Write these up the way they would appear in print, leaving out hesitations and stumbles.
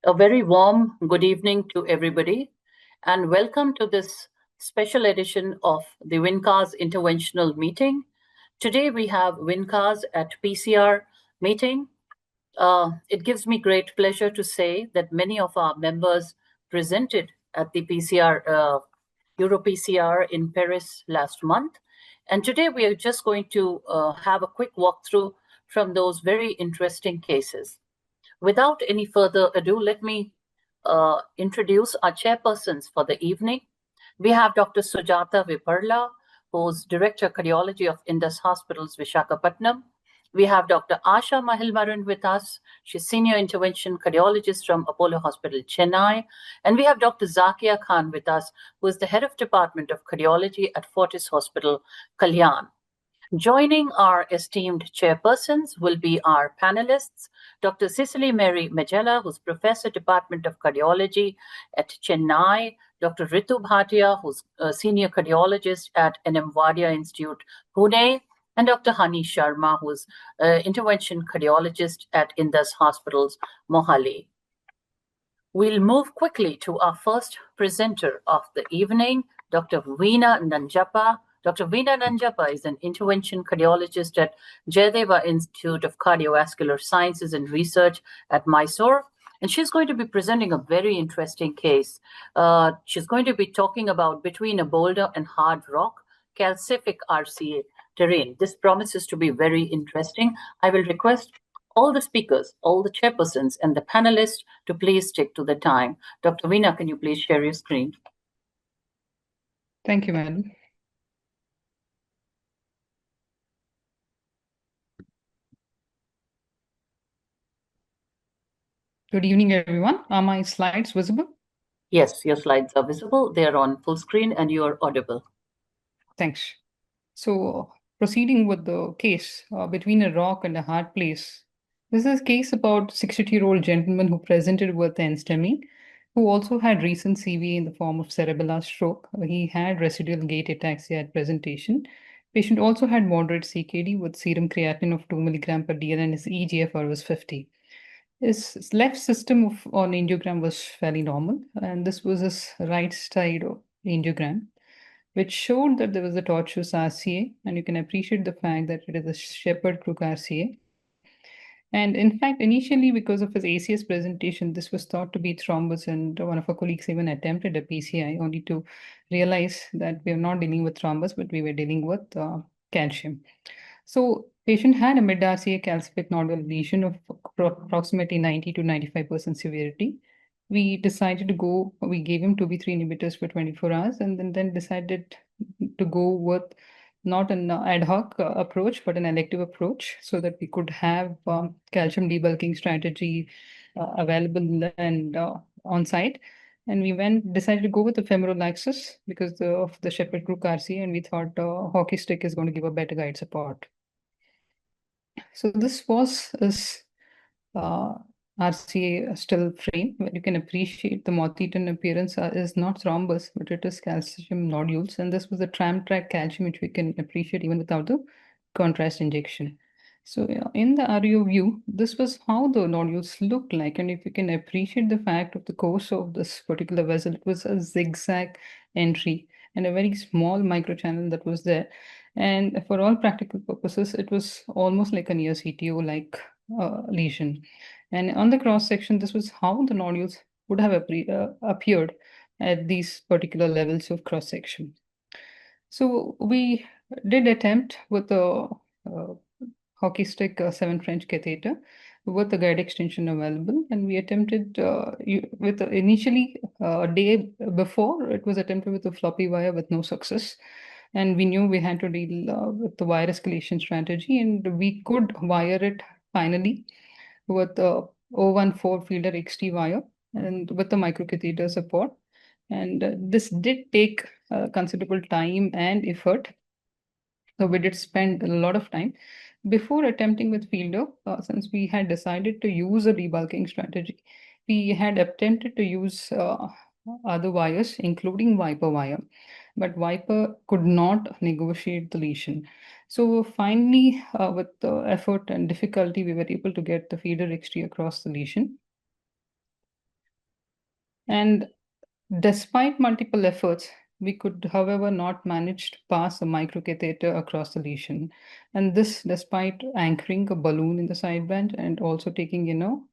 A very warm good evening to everybody, and welcome to this special edition of the Wincars Interventional Meeting. Today we have Wincars at PCR meeting. It gives me great pleasure to say that many of our members presented at the EuroPCR in Paris last month. And today we are just going to have a quick walkthrough from those very interesting cases. Without any further ado, let me introduce our chairpersons for the evening. We have Dr. Sujata Viparla, who's Director Cardiology of Indus Hospitals, Visakhapatnam. We have Dr. Asha Mahilmaran with us. She's Senior Intervention Cardiologist from Apollo Hospital, Chennai. And we have Dr. Zakia Khan with us, who is the Head of Department of Cardiology at Fortis Hospital, Kalyan. Joining our esteemed chairpersons will be our panelists, Dr. Cicely Mary Magella, who's Professor, Department of Cardiology at Chennai, Dr. Ritu Bhatia, who's a Senior Cardiologist at NM Wadia Institute, Pune, and Dr. Hani Sharma, who's Intervention Cardiologist at Indus Hospitals, Mohali. We'll move quickly to our first presenter of the evening, Dr. Veena Nanjappa. Dr. Veena Nanjappa is an intervention cardiologist at Jayadeva Institute of Cardiovascular Sciences and Research at Mysore. And she's going to be presenting a very interesting case. She's going to be talking about between a boulder and hard rock, calcific RCA terrain. This promises to be very interesting. I will request all the speakers, all the chairpersons, and the panelists to please stick to the time. Dr. Veena, can you please share your screen? Thank you, madam. Good evening, everyone. Are my slides visible? Yes, your slides are visible. They are on full screen and you are audible. Thanks. So, proceeding with the case between a rock and a hard place. This is a case about 62-year-old gentleman who presented with an STEMI, who also had recent CV in the form of cerebellar stroke. He had residual gait ataxia at presentation. Patient also had moderate CKD with serum creatinine of 2 mg per dl and his eGFR was 50. His left system on angiogram was fairly normal, and this was his right side of angiogram, which showed that there was a tortuous RCA, and you can appreciate the fact that it is a Shepherd-Crook RCA. And in fact, initially, because of his ACS presentation, this was thought to be thrombus, and one of our colleagues even attempted a PCI, only to realize that we are not dealing with thrombus, but we were dealing with calcium. So patient had a mid-RCA calcific nodule lesion of approximately 90 to 95% severity. We decided to go, we gave him 2B3 inhibitors for 24 hours and then decided to go with not an ad hoc approach, but an elective approach so that we could have calcium debulking strategy available and on site. And we decided to go with the femoral axis because of the Shepherd-Crook RCA, and we thought hockey stick is going to give a better guide support. So this was his RCA still frame, where you can appreciate the moth-eaten appearance is not thrombus, but it is calcium nodules. And this was the tram track calcium, which we can appreciate even without the contrast injection. So in the REO view, this was how the nodules looked like. And if you can appreciate the fact of the course of this particular vessel, it was a zigzag entry and a very small microchannel that was there. And for all practical purposes, it was almost like a near CTO like lesion. And on the cross section, this was how the nodules would have appeared at these particular levels of cross section. So we did attempt with the hockey stick 7 French catheter with the guide extension available, and we attempted with initially a day before it was attempted with a floppy wire with no success. And we knew we had to deal with the wire escalation strategy, and we could wire it finally with the 014 Fielder XT wire and with the microcatheter support. And this did take considerable time and effort. So we did spend a lot of time before attempting with Fielder, since we had decided to use a debulking strategy. We had attempted to use other wires, including Viper wire, but Viper could not negotiate the lesion. So finally, with the effort and difficulty, we were able to get the Feeder XT across the lesion. And despite multiple efforts, we could, however, not manage to pass a microcatheter across the lesion. And this despite anchoring a balloon in the side branch and also taking,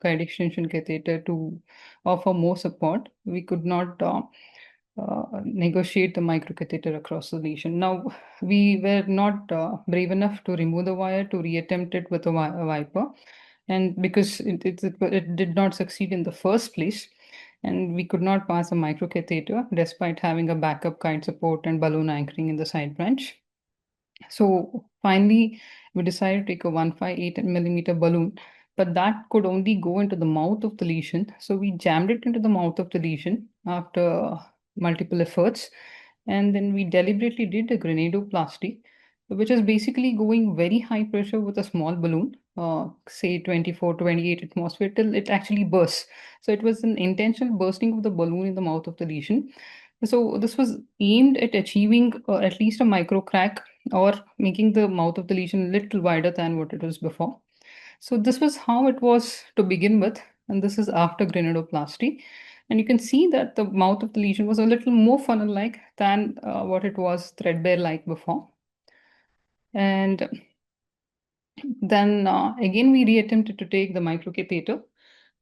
guide extension catheter to offer more support. We could not negotiate the microcatheter across the lesion. Now, we were not brave enough to remove the wire to reattempt it with a wiper. And because it did not succeed in the first place, and we could not pass a microcatheter despite having a backup guide support and balloon anchoring in the side branch. So finally, we decided to take a 158 millimeter balloon, but that could only go into the mouth of the lesion. So we jammed it into the mouth of the lesion after multiple efforts. And then we deliberately did a granuloplasty, which is basically going very high pressure with a small balloon, say 24, 28 atmosphere, till it actually bursts. So it was an intentional bursting of the balloon in the mouth of the lesion. So this was aimed at achieving at least a micro crack or making the mouth of the lesion a little wider than what it was before. So this was how it was to begin with, and this is after granuloplasty. And you can see that the mouth of the lesion was a little more funnel-like than what it was threadbare-like before. And then again, we reattempted to take the microcatheter,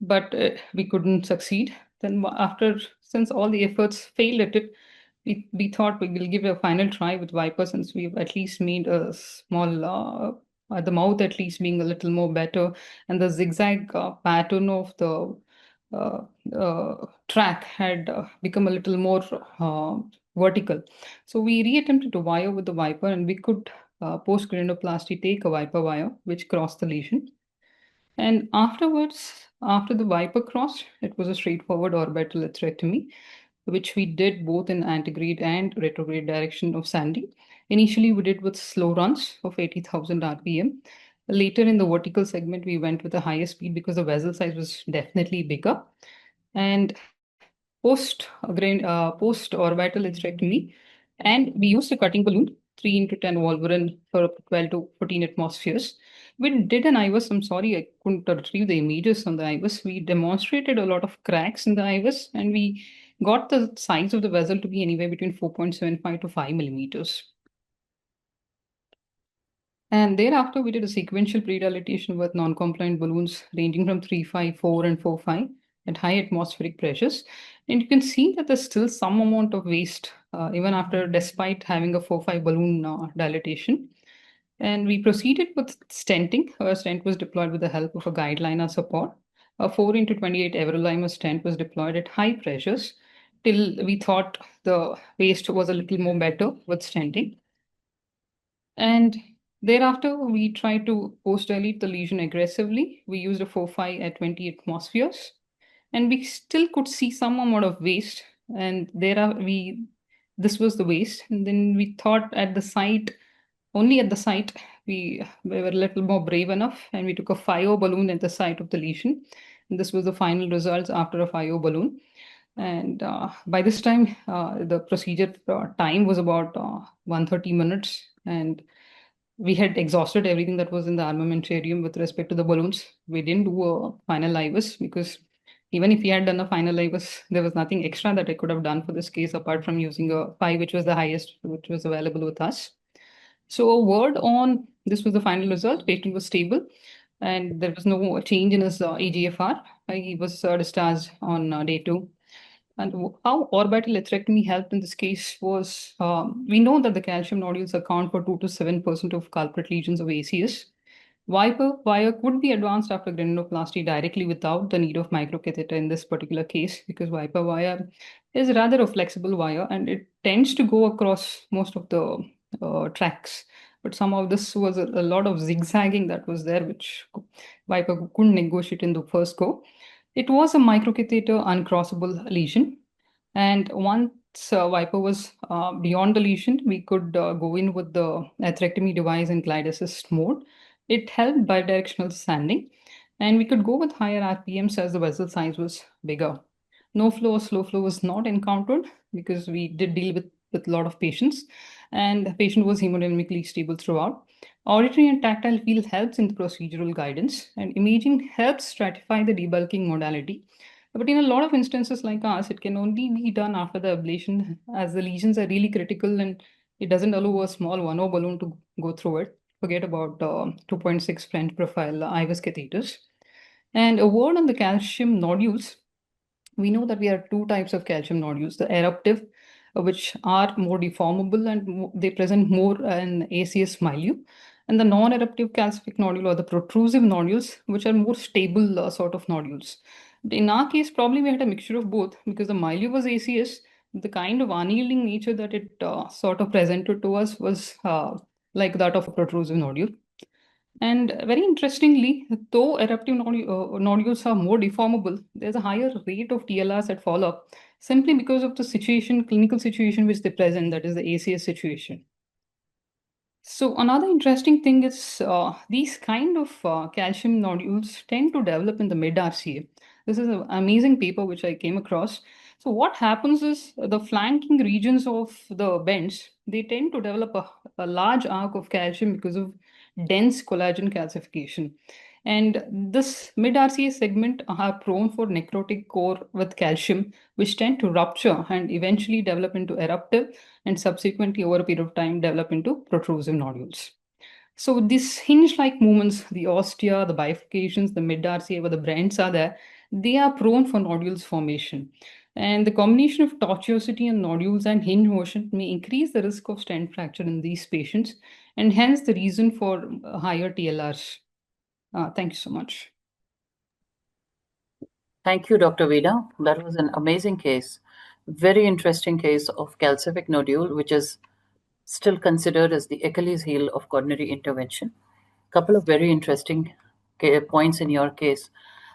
but we couldn't succeed. Then after, since all the efforts failed at it, we thought we will give a final try with Viper, since we've at least made a small, the mouth at least being a little more better, and the zigzag pattern of the track had become a little more vertical. So we reattempted to wire with the Viper, and we could post granuloplasty take a Viper wire, which crossed the lesion. And afterwards, after the Viper crossed, it was a straightforward orbital atherectomy, which we did both in antegrade and retrograde direction of Sandy. Initially, we did with slow runs of 80,000 RPM. Later in the vertical segment, we went with a higher speed because the vessel size was definitely bigger. And post orbital hysterectomy, and we used a cutting balloon 3 into 10 Wolverine for 12 to 14 atmospheres. We did an IVUS. I'm sorry, I couldn't retrieve the images on the IVUS. We demonstrated a lot of cracks in the IVUS, and we got the size of the vessel to be anywhere between 4.75 to 5 millimeters. And thereafter, we did a sequential pre-dilatation with non-compliant balloons ranging from 354 and 45 at high atmospheric pressures. And you can see that there's still some amount of waste, even after, despite having a 45 balloon dilatation. And we proceeded with stenting. A stent was deployed with the help of a guideliner support. A 4 into 28 everolimus stent was deployed at high pressures till we thought the waste was a little more better with stenting. And thereafter, we tried to post-dilate the lesion aggressively. We used a 4-5 at 20 atmospheres, and we still could see some amount of waste. And this was the waste. And then we thought at the site, only at the site, we were a little more brave enough, and we took a 5O balloon at the site of the lesion. And this was the final results after a 5O balloon. And by this time, the procedure time was about 130 minutes, and we had exhausted everything that was in the armamentarium with respect to the balloons. We didn't do a final IVUS because even if we had done a final IVUS, there was nothing extra that I could have done for this case apart from using a 5, which was the highest, which was available with us. So a word on this was the final result. Patient was stable, and there was no change in his EGFR. He was discharged on day 2. And how orbital atherectomy helped in this case was we know that the calcium nodules account for 2 to 7% of culprit lesions of ACS. Viper wire could be advanced after granuloplasty directly without the need of microcatheter in this particular case, because Viper wire is rather a flexible wire and it tends to go across most of the tracks. But somehow this was a lot of zigzagging that was there, which Viper couldn't negotiate in the first go. It was a microcatheter uncrossable lesion. And once Viper was beyond the lesion, we could go in with the atherectomy device in glide assist mode. It helped bidirectional sanding, and we could go with higher RPMs as the vessel size was bigger. No flow or slow flow was not encountered because we did deal with a lot of patients, and the patient was hemodynamically stable throughout. Auditory and tactile feel helps in the procedural guidance, and imaging helps stratify the debulking modality. But in a lot of instances like ours, it can only be done after the ablation, as the lesions are really critical and it doesn't allow a small 1O balloon to go through it. Forget about 2.6 French profile IVUS catheters. And a word on the calcium nodules. We know that we have two types of calcium nodules, the eruptive, which are more deformable and they present more in ACS milieu, and the non-eruptive calcific nodule or the protrusive nodules, which are more stable sort of nodules. In our case, probably we had a mixture of both because the milieu was ACS. The kind of unyielding nature that it sort of presented to us was like that of a protrusive nodule. And very interestingly, though eruptive nodules are more deformable, there's a higher rate of TLRs that follow up simply because of the situation, clinical situation which they present, that is the ACS situation. So another interesting thing is these kind of calcium nodules tend to develop in the mid RCA. This is an amazing paper which I came across. So what happens is the flanking regions of the bends, they tend to develop a large arc of calcium because of dense collagen calcification. And this mid RCA segment are prone for necrotic core with calcium, which tend to rupture and eventually develop into eruptive and subsequently over a period of time develop into protrusive nodules. So these hinge-like movements, the ostia, the bifurcations, the mid-RCA where the brands are there, they are prone for nodules formation. And the combination of tortuosity and nodules and hinge motion may increase the risk of stent fracture in these patients, and hence the reason for higher TLRs. Thank you so much. Thank you, Dr. Veena. That was an amazing case. Very interesting case of calcific nodule, which is still considered as the Achilles heel of coronary intervention. Couple of very interesting points in your case.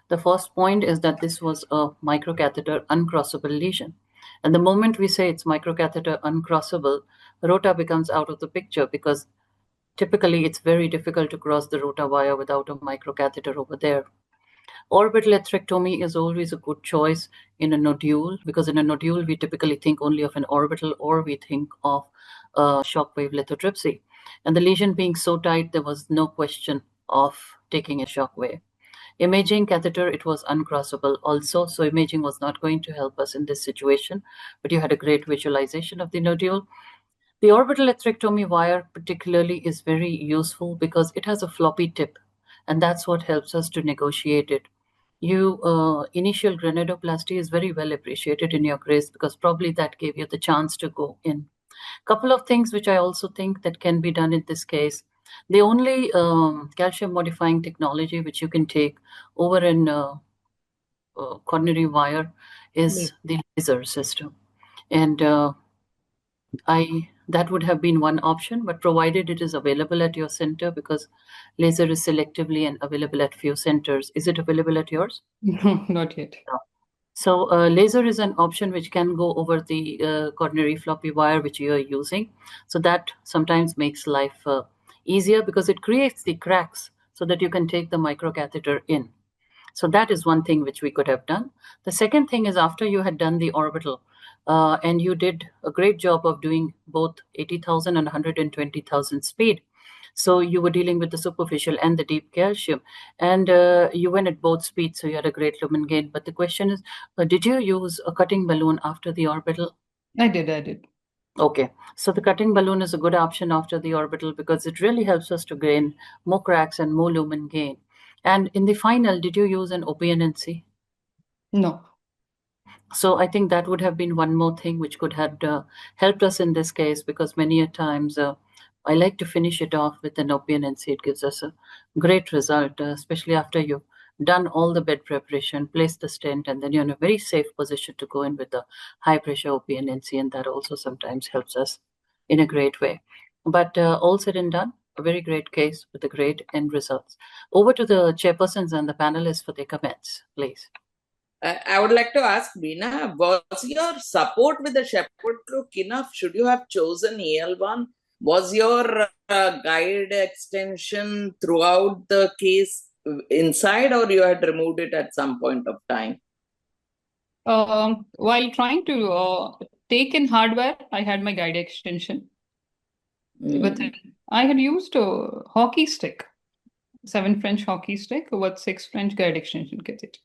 The first point is that this was a microcatheter uncrossable lesion. And the moment we say it's microcatheter uncrossable, rota becomes out of the picture because typically it's very difficult to cross the rota wire without a microcatheter over there. Orbital atherectomy is always a good choice in a nodule because in a nodule we typically think only of an orbital or we think of shockwave lithotripsy. And the lesion being so tight, there was no question of taking a shockwave. Imaging catheter, it was uncrossable also, so imaging was not going to help us in this situation, but you had a great visualization of the nodule. The orbital atherectomy wire particularly is very useful because it has a floppy tip, and that's what helps us to negotiate it. Initial granuloplasty is very well appreciated in your case because probably that gave you the chance to go in. Couple of things which I also think that can be done in this case. The only calcium modifying technology which you can take over in coronary wire is the laser system, and that would have been one option, but provided it is available at your center because laser is selectively and available at few centers. Is it available at yours? No, not yet. No. So laser is an option which can go over the coronary floppy wire which you are using. So that sometimes makes life easier because it creates the cracks so that you can take the microcatheter in. So that is one thing which we could have done. The second thing is after you had done the orbital, and you did a great job of doing both 80,000 and 120,000 speed. So you were dealing with the superficial and the deep calcium, and you went at both speeds, so you had a great lumen gain. But the question is, did you use a cutting balloon after the orbital? I did. Okay, so the cutting balloon is a good option after the orbital because it really helps us to gain more cracks and more lumen gain. And in the final, did you use an OPNNC? No. So I think that would have been one more thing which could have helped us in this case because many a times I like to finish it off with an OPNNC. It gives us a great result, especially after you've done all the bed preparation, placed the stent, and then you're in a very safe position to go in with the high pressure OPNNC, and that also sometimes helps us in a great way. But all said and done, a very great case with a great end results. Over to the chairpersons and the panelists for their comments, please. I would like to ask Veena, was your support with the Shepherd Crook enough? Should you have chosen EL1? Was your guide extension throughout the case inside, or you had removed it at some point of time? While trying to take in hardware, I had my guide extension. With it, I had used a hockey stick, 7 French hockey stick with 6 French guide extension catheter.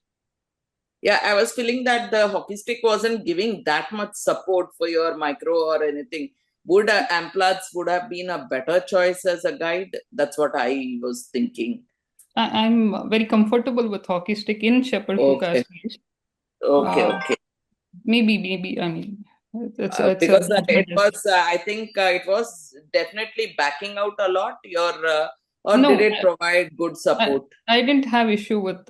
Yeah, I was feeling that the hockey stick wasn't giving that much support for your micro or anything. Would Amplats would have been a better choice as a guide? That's what I was thinking. I'm very comfortable with hockey stick in shepherd crook as Okay, well. okay, okay. Maybe. I mean, it's a Because judgment. I think it was definitely backing out a lot. Or did No, it provide good support? I didn't have issue with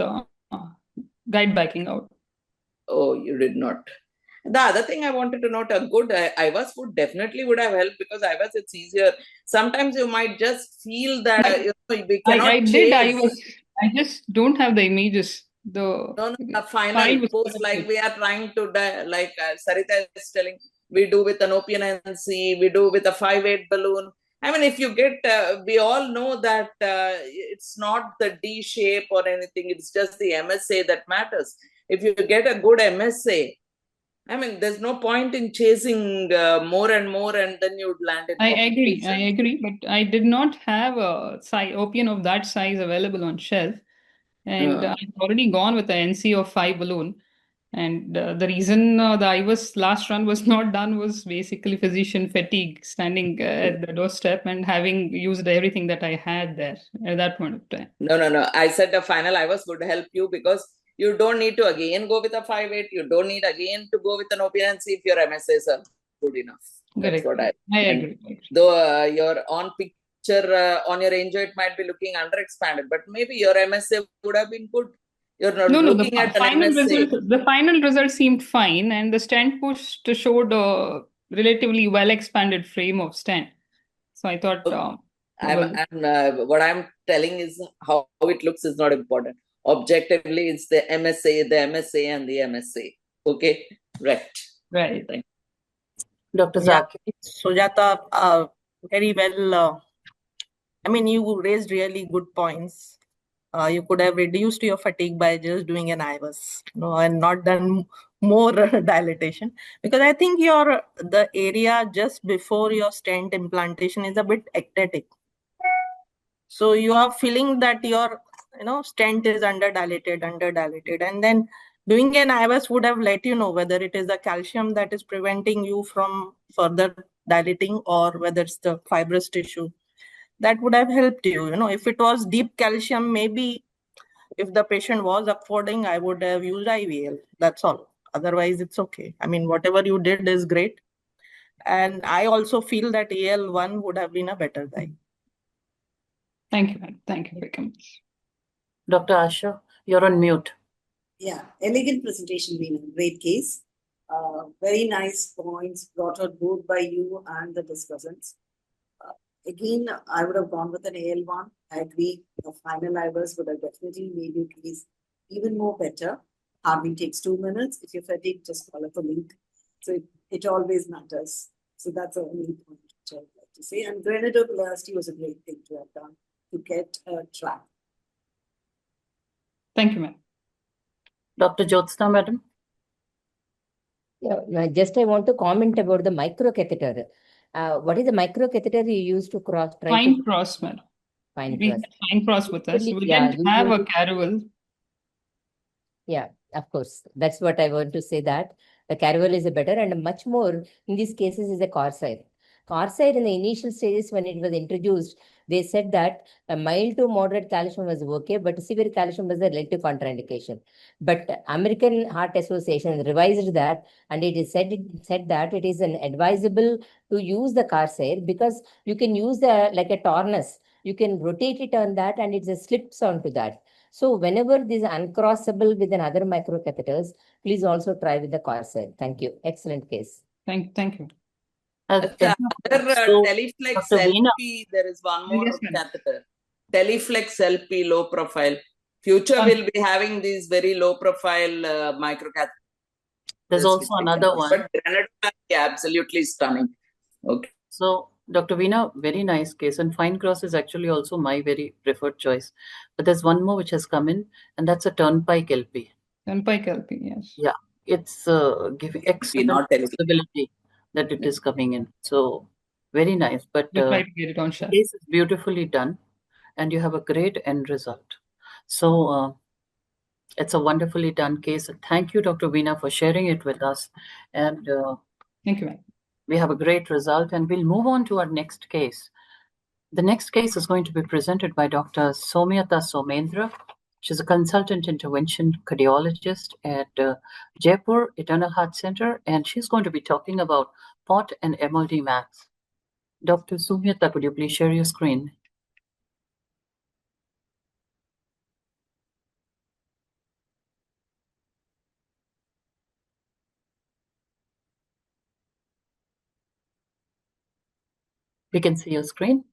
guide backing out. Oh, you did not. The other thing I wanted to note, a good IVAS food definitely would have helped, because IVAS, it's easier. Sometimes you might just feel that we I cannot did. chase. I just don't have the images. The No, the file final was post, like corrupted. we are trying to, like Sarita is telling, we do with an OPNC, we do with a 5/8 balloon. I mean, if you get, we all know that it's not the D shape or anything, it's just the MSA that matters. If you get a good MSA, I mean, there's no point in chasing more and more, and then you'd land in I competition. agree, but I did not have a opium of that size available on shelf, and Uh, I've already gone with the NC of 5 balloon. And the reason the IVAS last run was not done was basically physician fatigue, standing at the doorstep and having used everything that I had there at that point of time. no. I said the final IVAS would help you, because you don't need to again go with a 5/8. You don't need again to go with an OPNC if your MSAs are good enough. That's Correct. what I I meant. agree. Though your on picture on your angio, it might be looking underexpanded, but maybe your MSA would have been good. You're not No, looking at an MSA. the final result seemed fine, and the stent push showed a relatively well expanded frame of stent. So I thought, well, What I'm telling is how it looks is not important. Objectively, it's the MSA, and the MSA. Okay, right. right. Dr. Yeah, Zaki. Sujata, very well. I mean, you raised really good points. You could have reduced your fatigue by just doing an IVAS, and not done more dilatation, because I think the area just before your stent implantation is a bit ectatic. So you are feeling that your stent is underdilated, and then doing an IVAS would have let you know whether it is the calcium that is preventing you from further dilating, or whether it's the fibrous tissue. That would have helped you. If it was deep calcium, maybe if the patient was affording, I would have used IVL. That's all. Otherwise, it's okay. I mean, whatever you did is great. And I also feel that AL1 would have been a better guide. Thank you, ma'am. Thank you very much. Dr. Asha, you're on mute. Yeah, elegant presentation, Veena. Great case. Very nice points brought out both by you and the discussants. Again, I would have gone with an AL1. I agree. The final IVAS would have definitely made your case even more better. Hardly takes 2 minutes. If you're fatigued, just follow the link. So it always matters. So that's the only point which I would like to say. And granuloplasty was a great thing to have done to get a track. Thank you, ma'am. Dr. Jyotsna, madam. Yeah, just I want to comment about the microcatheter. What is the microcatheter you use to cross? Fine cross, madam. Fine We cross. had fine cross with us. We Yeah, didn't have a caravel. Yeah, of course. That's what I want to say, that the caravel is a better, and much more in these cases is a corsair. Corsair in the initial stages when it was introduced, they said that a mild to moderate calcium was okay, but severe calcium was a relative contraindication. But American Heart Association revised that, and it is said that it is an advisable to use the corsair, because you can use the like a tornus. You can rotate it on that, and it slips onto that. So whenever this is uncrossable with another microcatheters, please also try with the corsair. Thank you. Excellent case. Thank you. Teleflex Dr. Veena. LP, there is one more Yes, ma'am. catheter. Teleflex LP, low profile. Future will be having these very low profile microcatheters. There's also another one. But granuloplasty, absolutely stunning. Okay. So, Dr. Veena, very nice case. And fine cross is actually also my very preferred choice. But there's one more which has come in, and that's a turnpike LP. Turnpike LP, yes. Yeah, it's giving excellent not telling. flexibility that it is coming in. So, very nice. But We try to get it on the shelf. case is beautifully done, and you have a great end result. So, It's a wonderfully done case. Thank you, Dr. Veena, for sharing it with us. And Thank you, ma'am. we have a great result, and we'll move on to our next case. The next case is going to be presented by Dr. Soumyata Somendra. She's a consultant intervention cardiologist at Jaipur Eternal Heart Center, and she's going to be talking about POT and MLD Max. Dr. Soumyata, could you please share your screen? We can see your screen.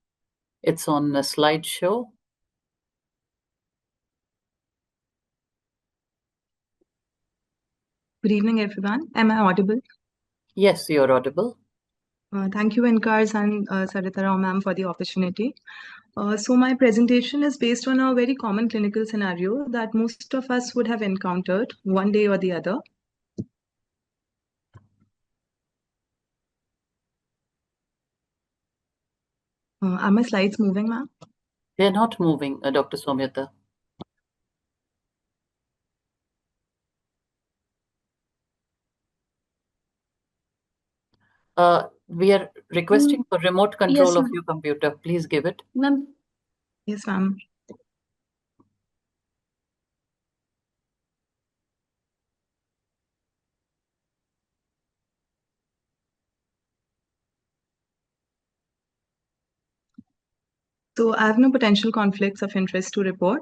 It's on a slideshow. Good evening, everyone. Am I audible? Yes, you're audible. Thank you, Wincars and Sarita Rao ma'am, for the opportunity. So my presentation is based on a very common clinical scenario that most of us would have encountered one day or the other. Are my slides moving, ma'am? They're not moving, Dr. Soumyata. We are requesting for remote control of your computer. Please give it. Ma'am. Yes, ma'am. So I have no potential conflicts of interest to report.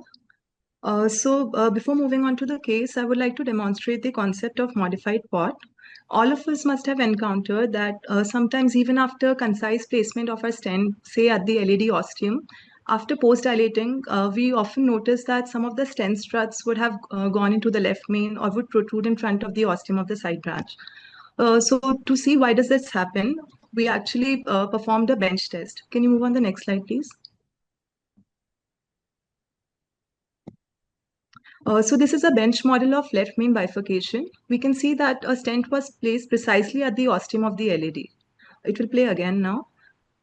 Before moving on to the case, I would like to demonstrate the concept of modified POT. All of us must have encountered that sometimes even after concise placement of our stent, say at the LED ostium, after post-dilating, we often notice that some of the stent struts would have gone into the left main or would protrude in front of the ostium of the side branch. So to see why does this happen, we actually performed a bench test. Can you move on the next slide, please? So this is a bench model of left main bifurcation. We can see that a stent was placed precisely at the ostium of the LED. It will play again now.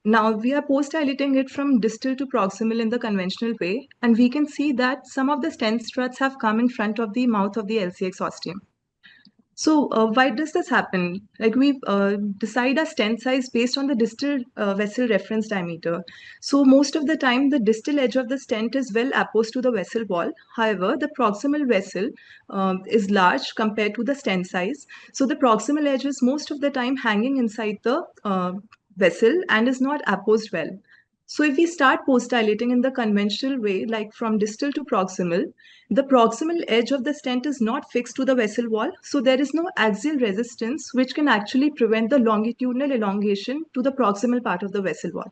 Now we are post-dilating it from distal to proximal in the conventional way, and we can see that some of the stent struts have come in front of the mouth of the LCX ostium. So why does this happen? Like we decide a stent size based on the distal vessel reference diameter. So most of the time, the distal edge of the stent is well apposed to the vessel wall. However, the proximal vessel is large compared to the stent size. So the proximal edge is most of the time hanging inside the vessel and is not apposed well. So if we start post-dilating in the conventional way, like from distal to proximal, the proximal edge of the stent is not fixed to the vessel wall, so there is no axial resistance which can actually prevent the longitudinal elongation to the proximal part of the vessel wall.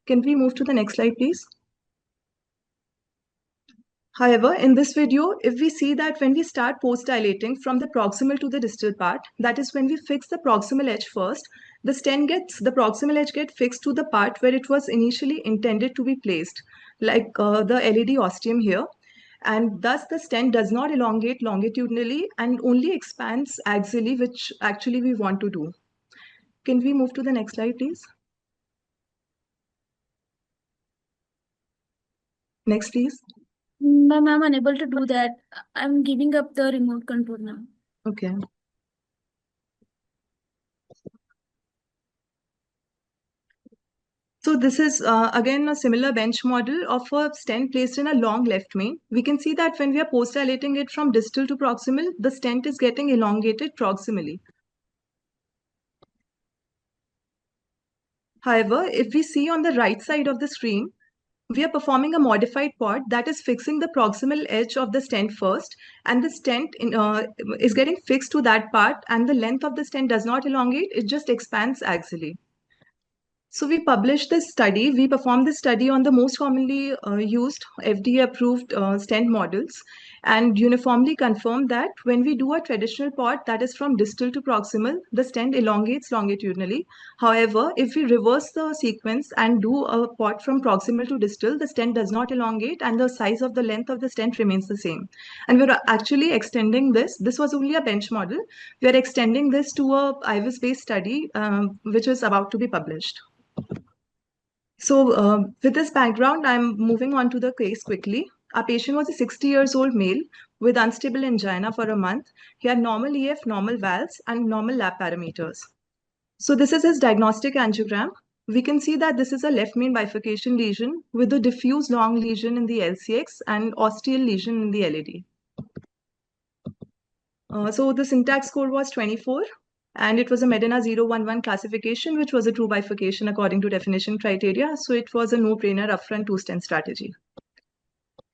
Can we move to the next slide, please? However, in this video, if we see that when we start post-dilating from the proximal to the distal part, that is when we fix the proximal edge first, the proximal edge gets fixed to the part where it was initially intended to be placed, like the LED ostium here. And thus the stent does not elongate longitudinally and only expands axially, which actually we want to do. Can we move to the next slide, please? Next, please. Ma'am, I'm unable to do that. I'm giving up the remote control now. Okay. So this is again a similar bench model of a stent placed in a long left main. We can see that when we are post-dilating it from distal to proximal, the stent is getting elongated proximally. However, if we see on the right side of the screen, we are performing a modified POT that is fixing the proximal edge of the stent first, and the stent is getting fixed to that part, and the length of the stent does not elongate, it just expands axially. So we published this study. We performed this study on the most commonly used FDA-approved stent models and uniformly confirmed that when we do a traditional POT that is from distal to proximal, the stent elongates longitudinally. However, if we reverse the sequence and do a POT from proximal to distal, the stent does not elongate and the size of the length of the stent remains the same. And we're actually extending this. This was only a bench model. We are extending this to a IVIS-based study, which is about to be published. So with this background, I'm moving on to the case quickly. Our patient was a 60 years old male with unstable angina for a month. He had normal EF, normal valves, and normal lab parameters. So this is his diagnostic angiogram. We can see that this is a left main bifurcation lesion with a diffuse long lesion in the LCX and ostial lesion in the LAD. So the syntax score was 24, and it was a Medina 011 classification, which was a true bifurcation according to definition criteria. So it was a no-brainer upfront two-stent strategy.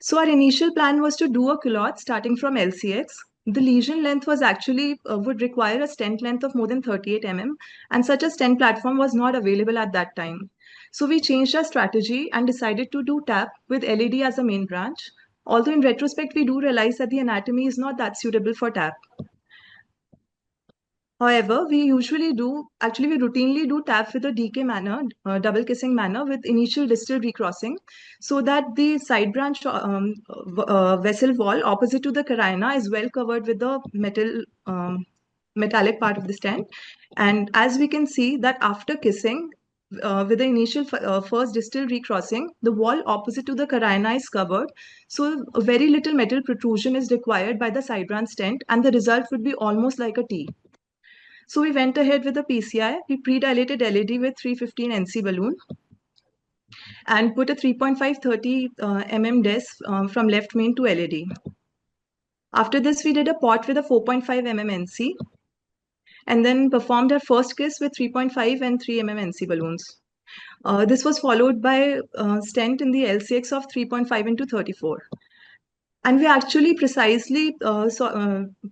So our initial plan was to do a culotte starting from LCX. The lesion length was actually would require a stent length of more than 38 mm, and such a stent platform was not available at that time. So we changed our strategy and decided to do TAP with LAD as a main branch. Although in retrospect, we do realize that the anatomy is not that suitable for TAP. However, we routinely do TAP with a DK manner, double kissing manner with initial distal recrossing, so that the side branch vessel wall opposite to the carina is well covered with the metallic part of the stent. And as we can see that after kissing, with the initial first distal recrossing, the wall opposite to the carina is covered. So very little metal protrusion is required by the side branch stent, and the result would be almost like a T. So we went ahead with the PCI. We pre-dilated LAD with 315 NC balloon and put a 3.530 mm DES from left main to LAD. After this, we did a pot with a 4.5 mm NC and then performed our first kiss with 3.5 and 3 mm NC balloons. This was followed by stent in the LCX of 3.5 into 34. And we actually precisely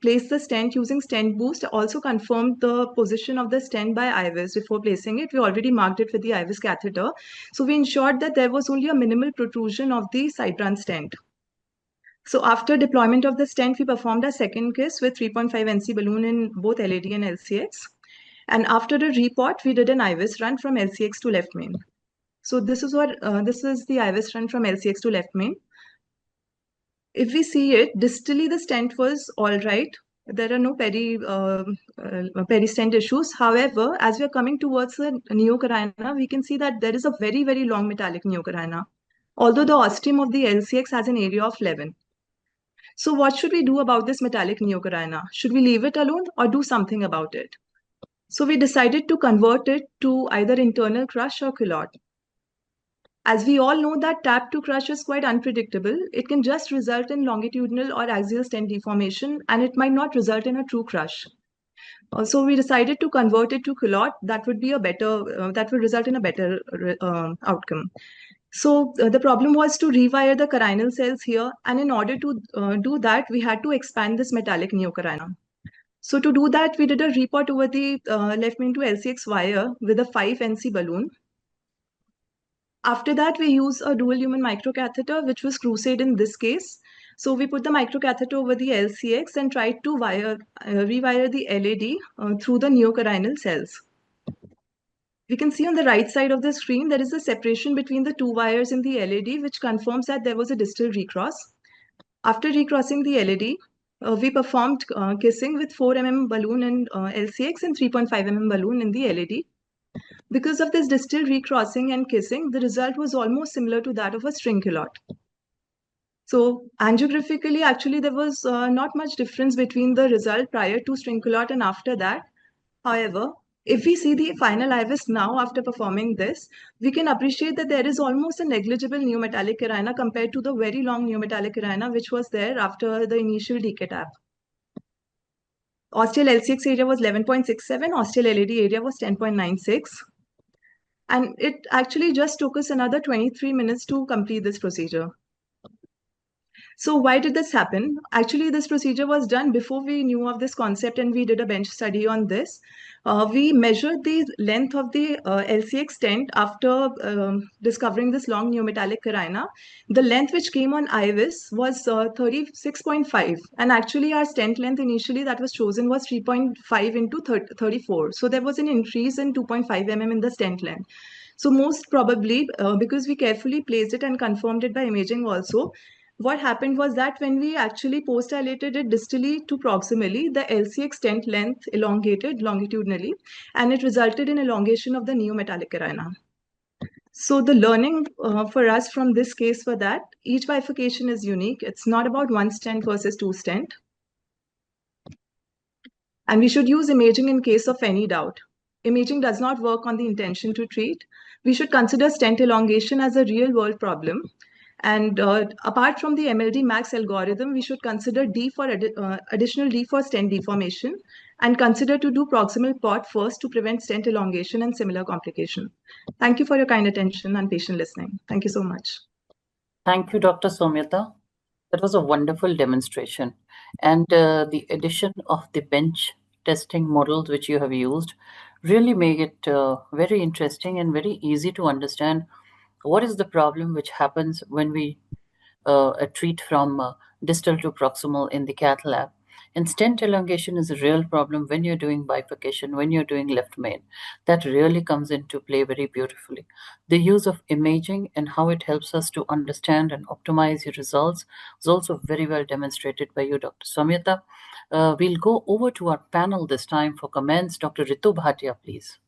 placed the stent using stent boost, also confirmed the position of the stent by IVIS before placing it. We already marked it with the IVIS catheter. So we ensured that there was only a minimal protrusion of the side branch stent. So after deployment of the stent, we performed a second kiss with 3.5 NC balloon in both LAD and LCX. And after a report, we did an IVIS run from LCX to left main. So this is the IVIS run from LCX to left main. If we see it, distally the stent was all right. There are no peri-stent issues. However, as we are coming towards the neocarina, we can see that there is a very, very long metallic neocarina, although the ostium of the LCX has an area of 11. So what should we do about this metallic neocarina? Should we leave it alone or do something about it? So we decided to convert it to either internal crush or culotte. As we all know that tap to crush is quite unpredictable, it can just result in longitudinal or axial stent deformation, and it might not result in a true crush. So we decided to convert it to culotte. That would be that would result in a better outcome. So the problem was to rewire the carinal cells here, and in order to do that, we had to expand this metallic neocarina. So to do that, we did a report over the left main to LCX wire with a 5 NC balloon. After that, we use a dual lumen microcatheter, which was Crusade in this case. So we put the microcatheter over the LCX and tried to rewire the LAD through the neocarinal cells. We can see on the right side of the screen, there is a separation between the two wires in the LAD, which confirms that there was a distal recross. After recrossing the LAD, we performed kissing with 4 mm balloon in LCX and 3.5 mm balloon in the LAD. Because of this distal recrossing and kissing, the result was almost similar to that of a string culotte. So angiographically, actually, there was not much difference between the result prior to string culotte and after that. However, if we see the final IVIS now after performing this, we can appreciate that there is almost a negligible neometallic carina compared to the very long neometallic carina which was there after the initial DK tap. Ostial LCX area was 11.67, ostial LAD area was 10.96. And it actually just took us another 23 minutes to complete this procedure. So why did this happen? Actually, this procedure was done before we knew of this concept, and we did a bench study on this. We measured the length of the LCX stent after discovering this long neometallic carina. The length which came on IVIS was 36.5. And actually, our stent length initially that was chosen was 3.5 into 34. So there was an increase in 2.5 mm in the stent length. So most probably, because we carefully placed it and confirmed it by imaging also, what happened was that when we actually post-dilated it distally to proximally, the LCX stent length elongated longitudinally, and it resulted in elongation of the neometallic carina. So the learning for us from this case for that, each bifurcation is unique. It's not about one stent versus two stent. And we should use imaging in case of any doubt. Imaging does not work on the intention to treat. We should consider stent elongation as a real world problem. And apart from the MLD max algorithm, we should consider additional D for stent deformation and consider to do proximal port first to prevent stent elongation and similar complication. Thank you for your kind attention and patient listening. Thank you so much. Thank you, Dr. Soumyata. That was a wonderful demonstration. And the addition of the bench testing models which you have used really make it very interesting and very easy to understand what is the problem which happens when we treat from distal to proximal in the cath lab. And stent elongation is a real problem when you're doing bifurcation, when you're doing left main. That really comes into play very beautifully. The use of imaging and how it helps us to understand and optimize your results is also very well demonstrated by you, Dr. Soumyata. We'll go over to our panel this time for comments. Dr. Ritu Bhatia, please.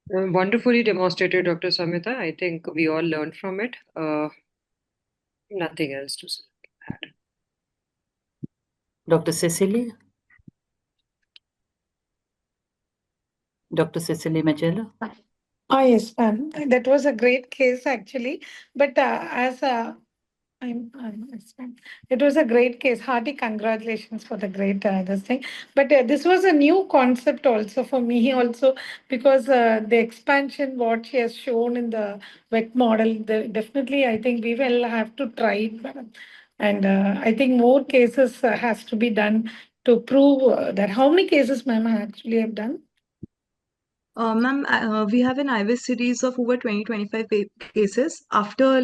Wonderfully demonstrated, Dr. Soumyata. I think we all learned from it. Nothing else to add. Dr. Cecily? Dr. Cecily Magella? Yes, ma'am. That was a great case actually. But it was a great case. Hearty congratulations for the great this thing. But this was a new concept also for me also, because the expansion what she has shown in the wet model, definitely I think we will have to try it, madam. And I think more cases has to be done to prove that. How many cases, ma'am, I actually have done? Ma'am, we have an IVIS series of over 20-25 cases. After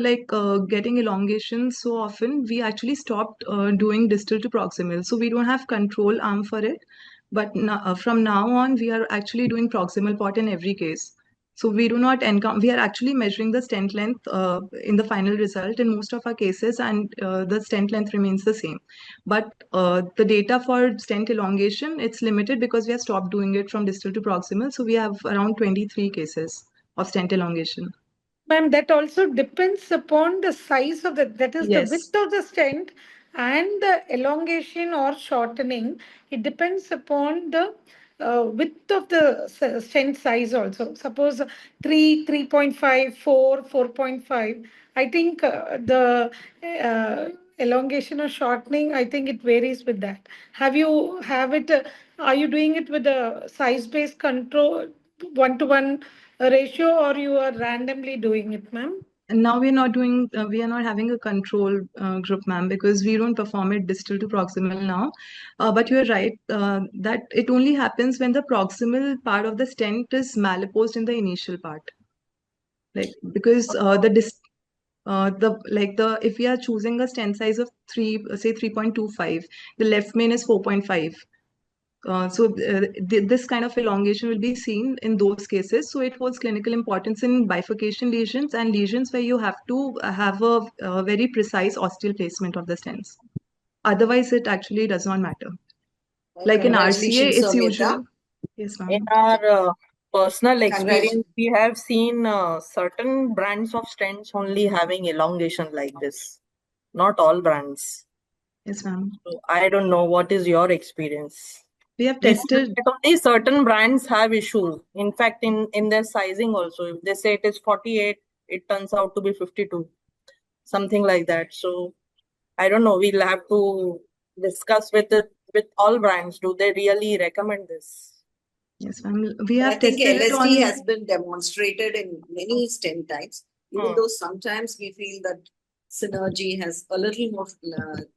getting elongation so often, we actually stopped doing distal to proximal. So we don't have control arm for it. But from now on, we are actually doing proximal port in every case. So we do not encounter, we are actually measuring the stent length in the final result in most of our cases, and the stent length remains the same. But the data for stent elongation, it's limited because we have stopped doing it from distal to proximal. So we have around 23 cases of stent elongation. Ma'am, that also depends upon the size of that is Yes. the width of the stent and the elongation or shortening. It depends upon the width of the stent size also. Suppose 3.5, 4.5. I think the elongation or shortening, I think it varies with that. Are you doing it with a size-based control, 1-to-1 ratio, or you are randomly doing it, ma'am? And now we are not doing, we are not having a control group, ma'am, because we don't perform it distal to proximal now. But you are right that it only happens when the proximal part of the stent is malapposed in the initial part. Because if we are choosing a stent size of 3.25, the left main is 4.5. This kind of elongation will be seen in those cases. So it holds clinical importance in bifurcation lesions and lesions where you have to have a very precise ostial placement of the stents. Otherwise, it actually does not matter. Like in RCA, it's usually. Yes, ma'am. In our personal experience, we have seen certain brands of stents only having elongation like this. Not all brands. Yes, ma'am. So I don't know what is your experience. We have tested. Only certain brands have issues. In fact, in their sizing also, if they say it is 48, it turns out to be 52, something like that. So I don't know. We'll have to discuss with all brands. Do they really recommend this? Yes, ma'am. We have I think tested it LSD on. has been demonstrated in many stent types, even though sometimes we feel that synergy has a little more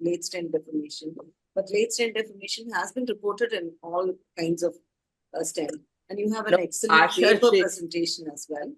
late stent deformation. But late stent deformation has been reported in all kinds of stent. And you have an excellent paper presentation as well.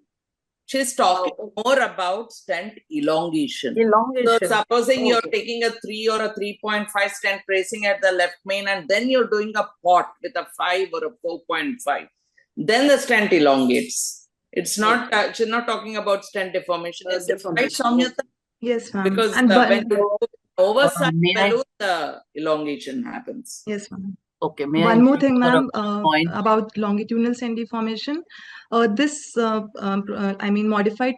She's talking more about stent elongation. So supposing you're taking a 3 or a 3.5 stent tracing at the left main, and then you're doing a pot with a 5 or a 4.5, then the stent elongates. It's not. She's not talking about stent deformation. Right, Soumyata? Yes, ma'am. Because when you oversize balloon, the elongation happens. Yes, ma'am. Okay, may I One more interrupt thing, for a ma'am, point? about longitudinal stent deformation. Modified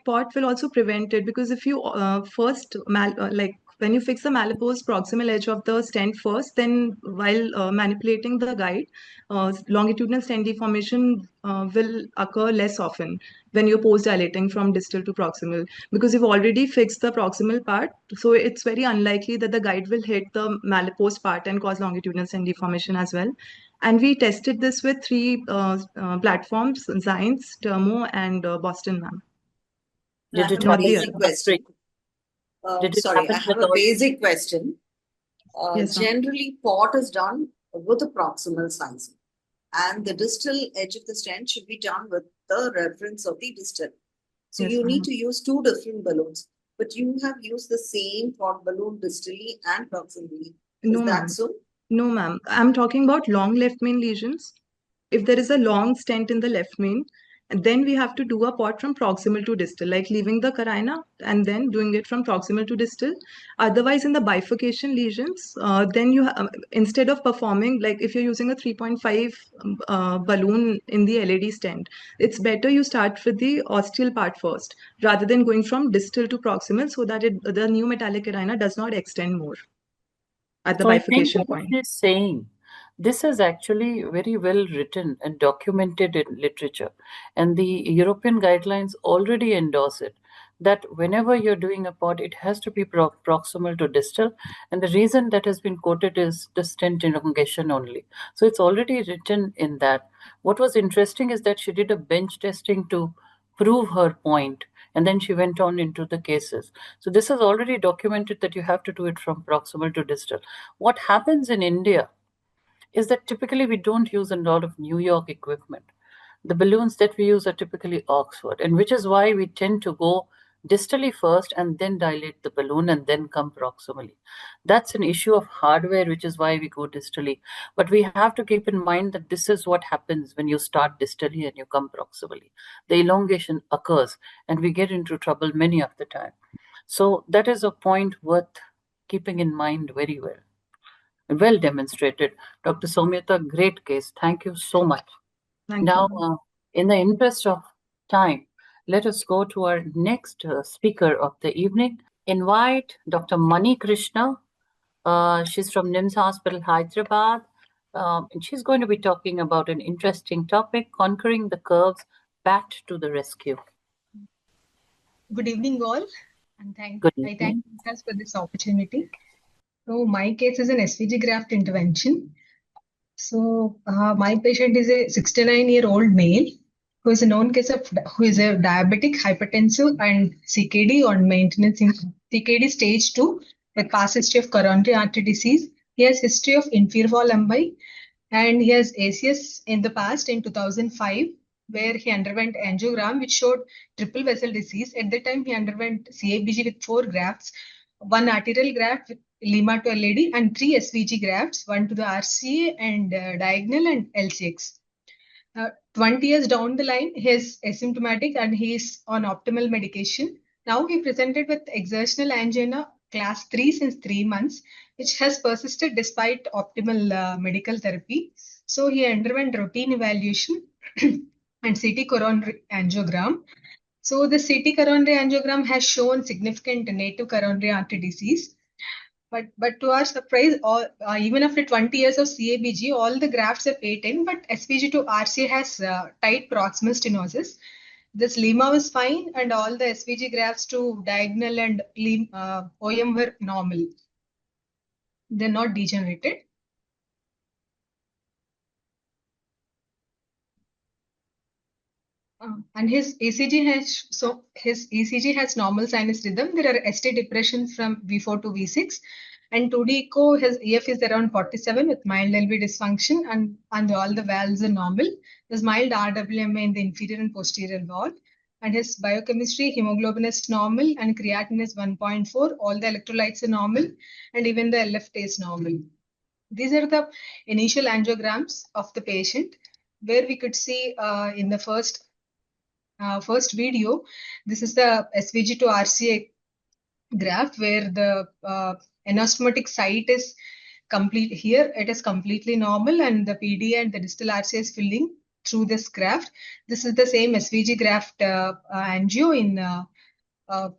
pot will also prevent it, because if you when you fix the mallepost proximal edge of the stent first, then while manipulating the guide, longitudinal stent deformation will occur less often when you're post dilating from distal to proximal, because you've already fixed the proximal part. So it's very unlikely that the guide will hit the mallepost part and cause longitudinal stent deformation as well. And we tested this with three platforms: Zines, Termo, and Boston, ma'am. I Did it have a happen? basic question. Did it Sorry, I happen have with a all? basic question. Yes, ma'am. Generally, pot is done with a proximal sizing, and the distal edge of the stent should be done with the reference of the distal. So Yes, you need ma'am. to use two different balloons, but you have used the same pot balloon distally and proximally. Is No, that ma'am. so? No, ma'am. I'm talking about long left main lesions. If there is a long stent in the left main, and then we have to do a pot from proximal to distal, like leaving the carina and then doing it from proximal to distal. Otherwise, in the bifurcation lesions, then instead of performing, like if you're using a 3.5 balloon in the LAD stent, it's better you start with the ostial part first rather than going from distal to proximal, so that the new metallic carina does not extend more at the So I think bifurcation what point. she's saying, this is actually very well written and documented in literature. And the European guidelines already endorse it, that whenever you're doing a pod, it has to be proximal to distal. And the reason that has been quoted is the stent elongation only. So it's already written in that. What was interesting is that she did a bench testing to prove her point, and then she went on into the cases. So this is already documented that you have to do it from proximal to distal. What happens in India is that typically we don't use a lot of New York equipment. The balloons that we use are typically Oxford, and which is why we tend to go distally first and then dilate the balloon and then come proximally. That's an issue of hardware, which is why we go distally. But we have to keep in mind that this is what happens when you start distally and you come proximally. The elongation occurs, and we get into trouble many of the time. So that is a point worth keeping in mind very well. Well demonstrated. Dr. Somyata, great case. Thank you so much. Thank Now, you. in the interest of time, let us go to our next speaker of the evening. Invite Dr. Mani Krishna. She's from NIMS Hospital, Hyderabad. And she's going to be talking about an interesting topic, conquering the curves, bat to the rescue. Good evening, all, and Good I thank evening. Wincars for this opportunity. So my case is an SVG graft intervention. So my patient is a 69-year-old male who is a known case of who is a diabetic, hypertensive, and CKD on maintenance in CKD stage 2 with past history of coronary artery disease. He has history of inferior wall lumbi, and he has ACS in the past in 2005, where he underwent angiogram, which showed triple vessel disease. At the time, he underwent CABG with 4 grafts, 1 arterial graft with Lima to LAD, and 3 SVG grafts, 1 to the RCA and diagonal and LCX. 20 years down the line, he is asymptomatic and he is on optimal medication. Now he presented with exertional angina class 3 since 3 months, which has persisted despite optimal medical therapy. So he underwent routine evaluation and CT coronary angiogram. So the CT coronary angiogram has shown significant native coronary artery disease. But to our surprise, even after 20 years of CABG, all the grafts are patent, but SVG to RCA has tight proximal stenosis. This Lima was fine, and all the SVG grafts to diagonal and OM were normal. They're not degenerated. And his ECG has normal sinus rhythm. There are ST depressions from V4 to V6, and 2D echo, his EF is around 47 with mild LV dysfunction, and all the valves are normal. There's mild RWMA in the inferior and posterior valve, and his biochemistry, hemoglobin is normal, and creatinine is 1.4. All the electrolytes are normal, and even the LFT is normal. These are the initial angiograms of the patient, where we could see in the first video, this is the SVG to RCA graft where the anastomotic site is complete here. It is completely normal, and the PD and the distal RCA is filling through this graft. This is the same SVG graft angio in a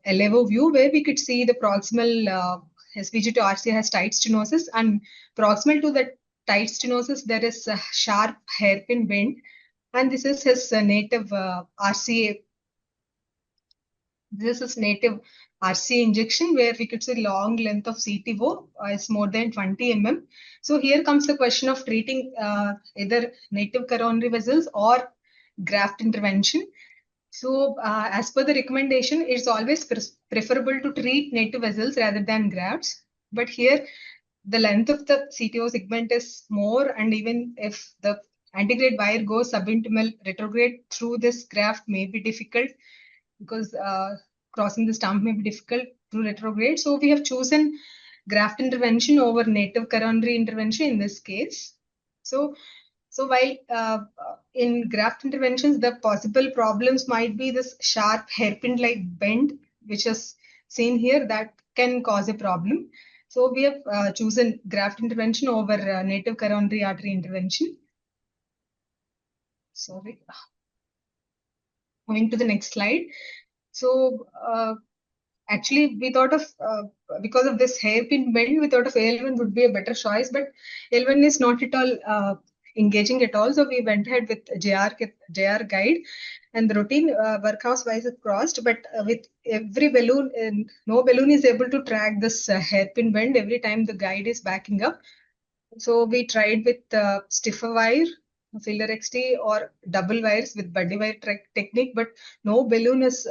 levo view, where we could see the proximal SVG to RCA has tight stenosis, and proximal to the tight stenosis there is a sharp hairpin bend, and this is his native RCA. This is native RCA injection, where we could see long length of CTO is more than 20 mm. So here comes the question of treating either native coronary vessels or graft intervention. So as per the recommendation, it's always preferable to treat native vessels rather than grafts. But here, the length of the CTO segment is more, and even if the antegrade wire goes subintimal retrograde through this graft may be difficult, because crossing the stump may be difficult through retrograde. So we have chosen graft intervention over native coronary intervention in this case. So while in graft interventions, the possible problems might be this sharp hairpin-like bend, which is seen here, that can cause a problem. So we have chosen graft intervention over native coronary artery intervention. Sorry. Going to the next slide. So actually, we thought of, because of this hairpin bend, we thought of AL1 would be a better choice, but AL1 is not at all engaging at all. So we went ahead with JR guide, and the routine workhouse wise is crossed, but with every balloon, no balloon is able to track this hairpin bend every time the guide is backing up. So we tried with stiffer wire, filler XT, or double wires with buddy wire technique, but no balloon is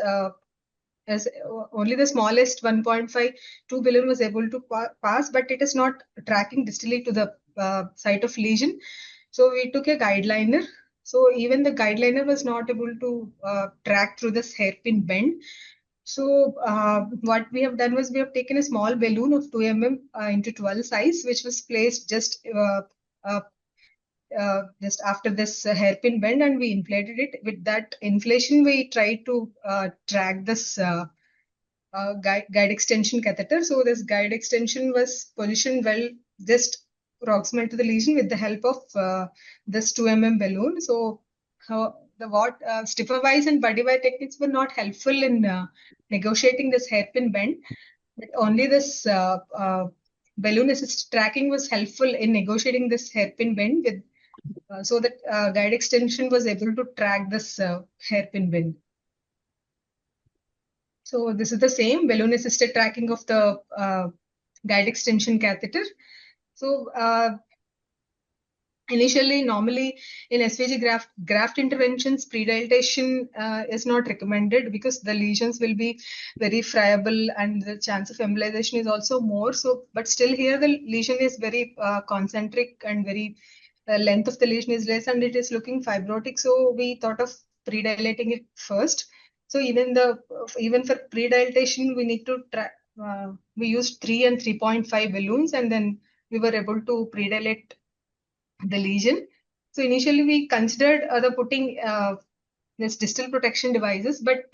as only the smallest 1.52 balloon was able to pass, but it is not tracking distally to the site of lesion. So we took a guideliner. So even the guideliner was not able to track through this hairpin bend. So what we have done was we have taken a small balloon of 2 mm into 12 size, which was placed just after this hairpin bend, and we inflated it. With that inflation, we tried to track this guide extension catheter. So this guide extension was positioned well just proximal to the lesion with the help of this 2 mm balloon. So stiffer wise and buddy wire techniques were not helpful in negotiating this hairpin bend, but only this balloon assisted tracking was helpful in negotiating this hairpin bend with so that guide extension was able to track this hairpin bend. So this is the same balloon assisted tracking of the guide extension catheter. So initially, normally in SVG graft interventions, predilatation is not recommended because the lesions will be very friable and the chance of embolization is also more. So, but still here the lesion is very concentric and very length of the lesion is less and it is looking fibrotic. So we thought of predilating it first. So even for predilatation, we need to we used 3 and 3.5 balloons, and then we were able to predilate the lesion. So initially we considered putting this distal protection devices, but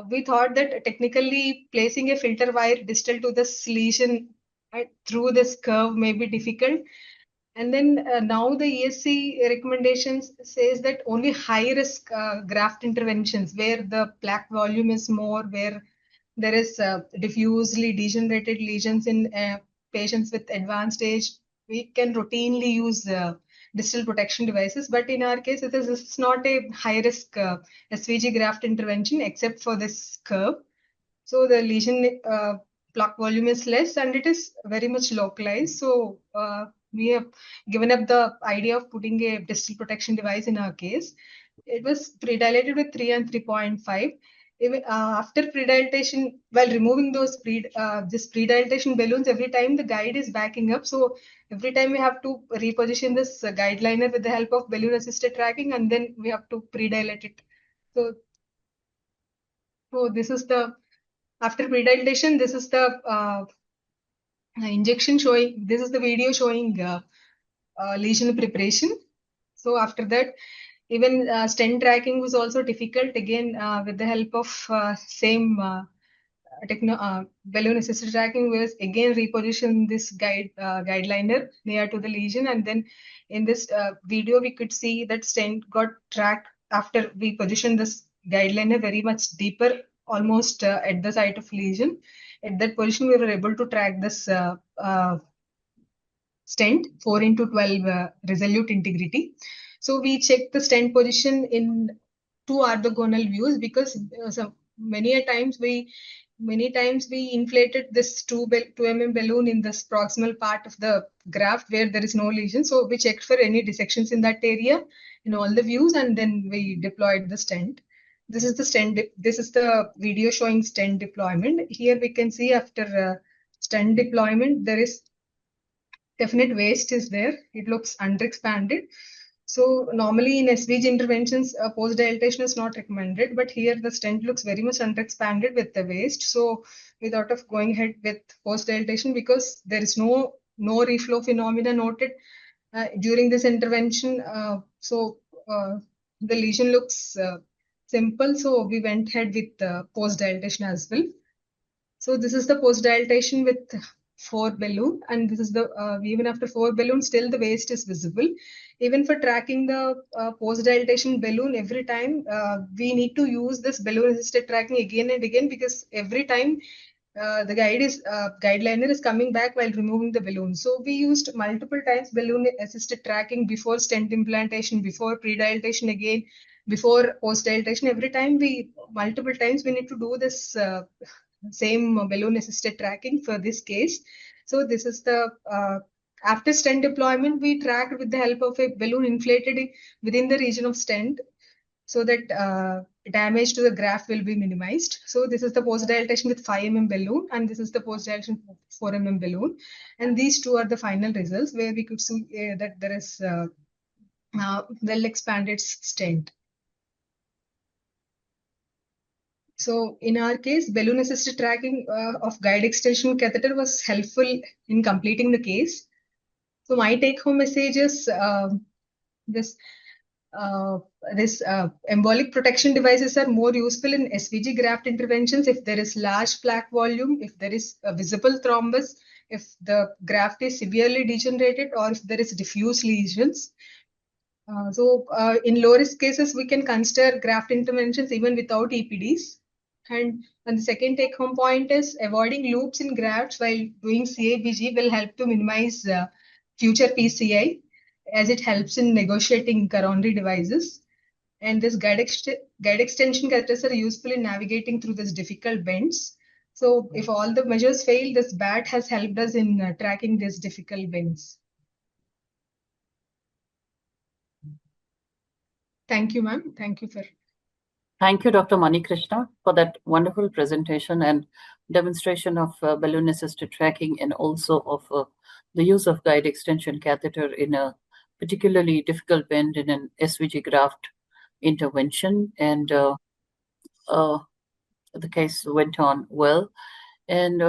we thought that technically placing a filter wire distal to this lesion through this curve may be difficult. And then now the ESC recommendations says that only high risk graft interventions where the plaque volume is more, where there is diffusely degenerated lesions in patients with advanced age, we can routinely use distal protection devices. But in our case, it's not a high risk SVG graft intervention except for this curve. So the lesion plaque volume is less and it is very much localized. So we have given up the idea of putting a distal protection device in our case. It was predilated with 3 and 3.5. After predilatation, while removing those this predilatation balloons, every time the guide is backing up. So every time we have to reposition this guide liner with the help of balloon assisted tracking, and then we have to predilate it. So this is the, after predilation, this is the injection showing, this is the video showing lesion preparation. So after that, even stent tracking was also difficult, again with the help of same balloon assisted tracking was again repositioned this guideliner near to the lesion, and then in this video we could see that stent got tracked after we positioned this guideliner very much deeper, almost at the site of lesion. At that position, we were able to track this stent 4 into 12 resolute integrity. So we checked the stent position in two orthogonal views because many times we inflated this 2 mm balloon in this proximal part of the graft where there is no lesion. So we checked for any dissections in that area in all the views, and then we deployed the stent. This is the stent. This is the video showing stent deployment. Here we can see after stent deployment, there is definite waste is there. It looks underexpanded. So normally in SVG interventions, post-dilatation is not recommended, but here the stent looks very much underexpanded with the waste. So we thought of going ahead with post-dilatation because there is no reflow phenomena noted during this intervention. So the lesion looks simple. So we went ahead with post-dilatation as well. So this is the post-dilatation with 4 balloon, and this is the even after 4 balloon, still the waste is visible. Even for tracking the post-dilatation balloon, every time we need to use this balloon-assisted tracking again and again because every time the guideliner is coming back while removing the balloon. So we used multiple times balloon-assisted tracking before stent implantation, before pre-dilatation again, before post-dilatation. Every time multiple times we need to do this same balloon assisted tracking for this case. So this is the after stent deployment, we tracked with the help of a balloon inflated within the region of stent so that damage to the graft will be minimized. So this is the post dilatation with 5 mm balloon, and this is the post dilatation 4 mm balloon, and these two are the final results where we could see that there is well expanded stent. So in our case, balloon-assisted tracking of guide extension catheter was helpful in completing the case. So my take-home message is this embolic protection devices are more useful in SVG graft interventions if there is large plaque volume, if there is a visible thrombus, if the graft is severely degenerated, or if there is diffuse lesions. In low-risk cases, we can consider graft interventions even without EPDs. And the second take-home point is avoiding loops in grafts while doing CABG will help to minimize future PCI, as it helps in negotiating coronary devices. And this guide extension catheters are useful in navigating through these difficult bends. So if all the measures fail, this BAT has helped us in tracking these difficult bends. Thank you, ma'am. Thank you, Thank you, Dr. Manikrishna, for that wonderful presentation and demonstration of balloon-assisted tracking, and also of the use of guide extension catheter in a particularly difficult bend in an SVG graft intervention. And the case went on well. And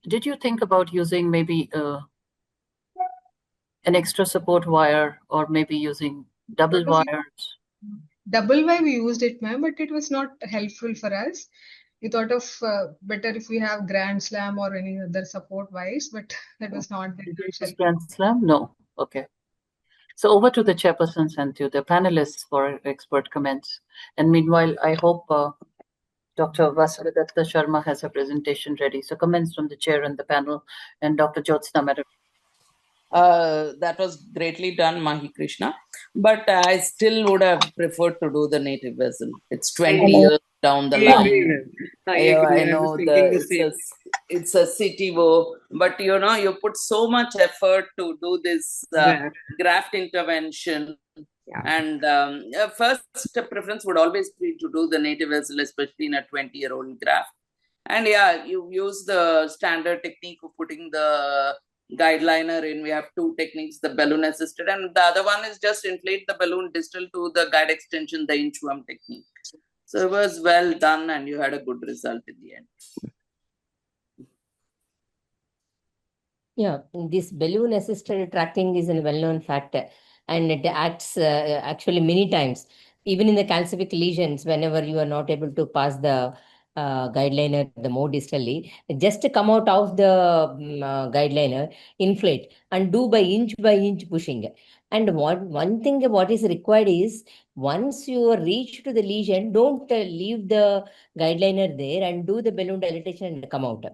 did you think about using maybe an extra support wire, or maybe using double wires? Double wire we used it, ma'am, but it was not helpful for us. We thought of better if we have Grand Slam or any other support wires, but that was not the Grand Slam? No. Okay. So over to the chairpersons and to the panelists for expert comments. And meanwhile, I hope Dr. Vasudhata Sharma has her presentation ready. So comments from the chair and the panel, and Dr. Jyotsna, madam. That was greatly done, Mahi Krishna. But I still would have preferred to do the native vessel. It's 20 years down the line. I know it's a CTO, but you put so much effort to do this graft intervention. Yeah. And first preference would always be to do the native vessel, especially in a 20-year-old graft. And yeah, you use the standard technique of putting the guideliner in. We have two techniques, the balloon assisted, and the other one is just inflate the balloon distal to the guide extension, the inchworm technique. So it was well done, and you had a good result in the end. Yeah, this balloon assisted tracking is a well-known factor, and it acts actually many times, even in the calcific lesions, whenever you are not able to pass the guideliner, the more distally, just come out of the guideliner, inflate, and do by inch pushing. And one thing what is required is, once you reach to the lesion, don't leave the guideliner there and do the balloon dilatation and come out.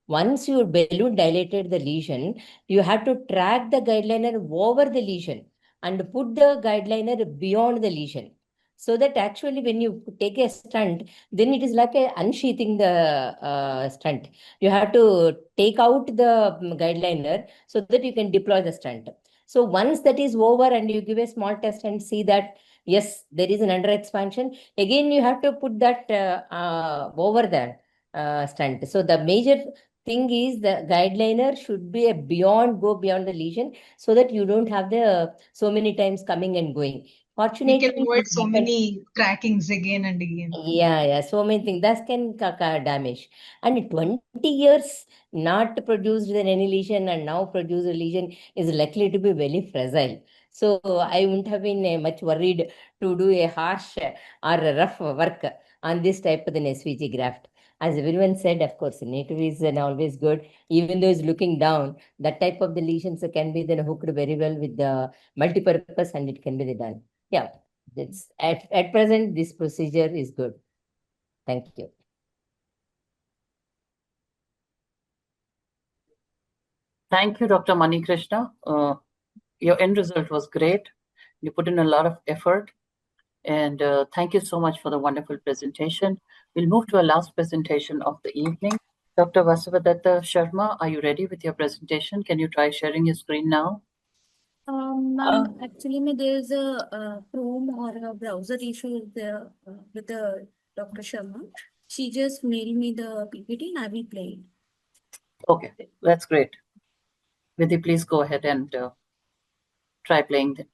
Once you balloon dilated the lesion, you have to track the guideliner over the lesion and put the guideliner beyond the lesion. So that actually when you take a stunt, then it is like a unsheathing the stunt. You have to take out the guideliner so that you can deploy the stunt. So once that is over and you give a small test and see that, yes, there is an under expansion, again you have to put that over the stunt. So the major thing is the guideliner should be go beyond the lesion, so that you don't have the so many times coming and going. We Fortunately, can avoid so many crackings again and again. yeah, so many things that can damage. And 20 years not produced in any lesion and now produced a lesion is likely to be very fragile. So I wouldn't have been much worried to do a harsh or a rough work on this type of an SVG graft. As everyone said, of course, native is always good. Even though it's looking down, that type of the lesions can be then hooked very well with the multi-purpose and it can be done. Yeah. It's at present, this procedure is good. Thank you. Thank you, Dr. Mani Krishna. Your end result was great. You put in a lot of effort. And thank you so much for the wonderful presentation. We'll move to our last presentation of the evening. Dr. Vasavadatta Sharma, are you ready with your presentation? Can you try sharing your screen now? Ma'am, actually, there's a Chrome or a browser issue with the Dr. Sharma. She just mailed me the PPT and I will play it. Okay, that's great. Vidhi, please go ahead and try playing it.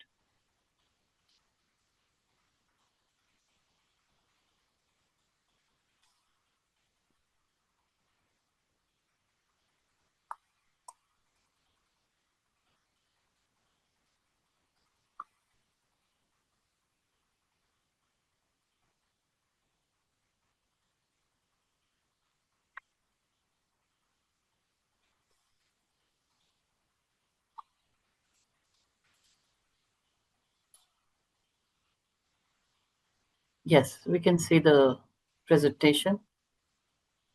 Yes, we can see the presentation.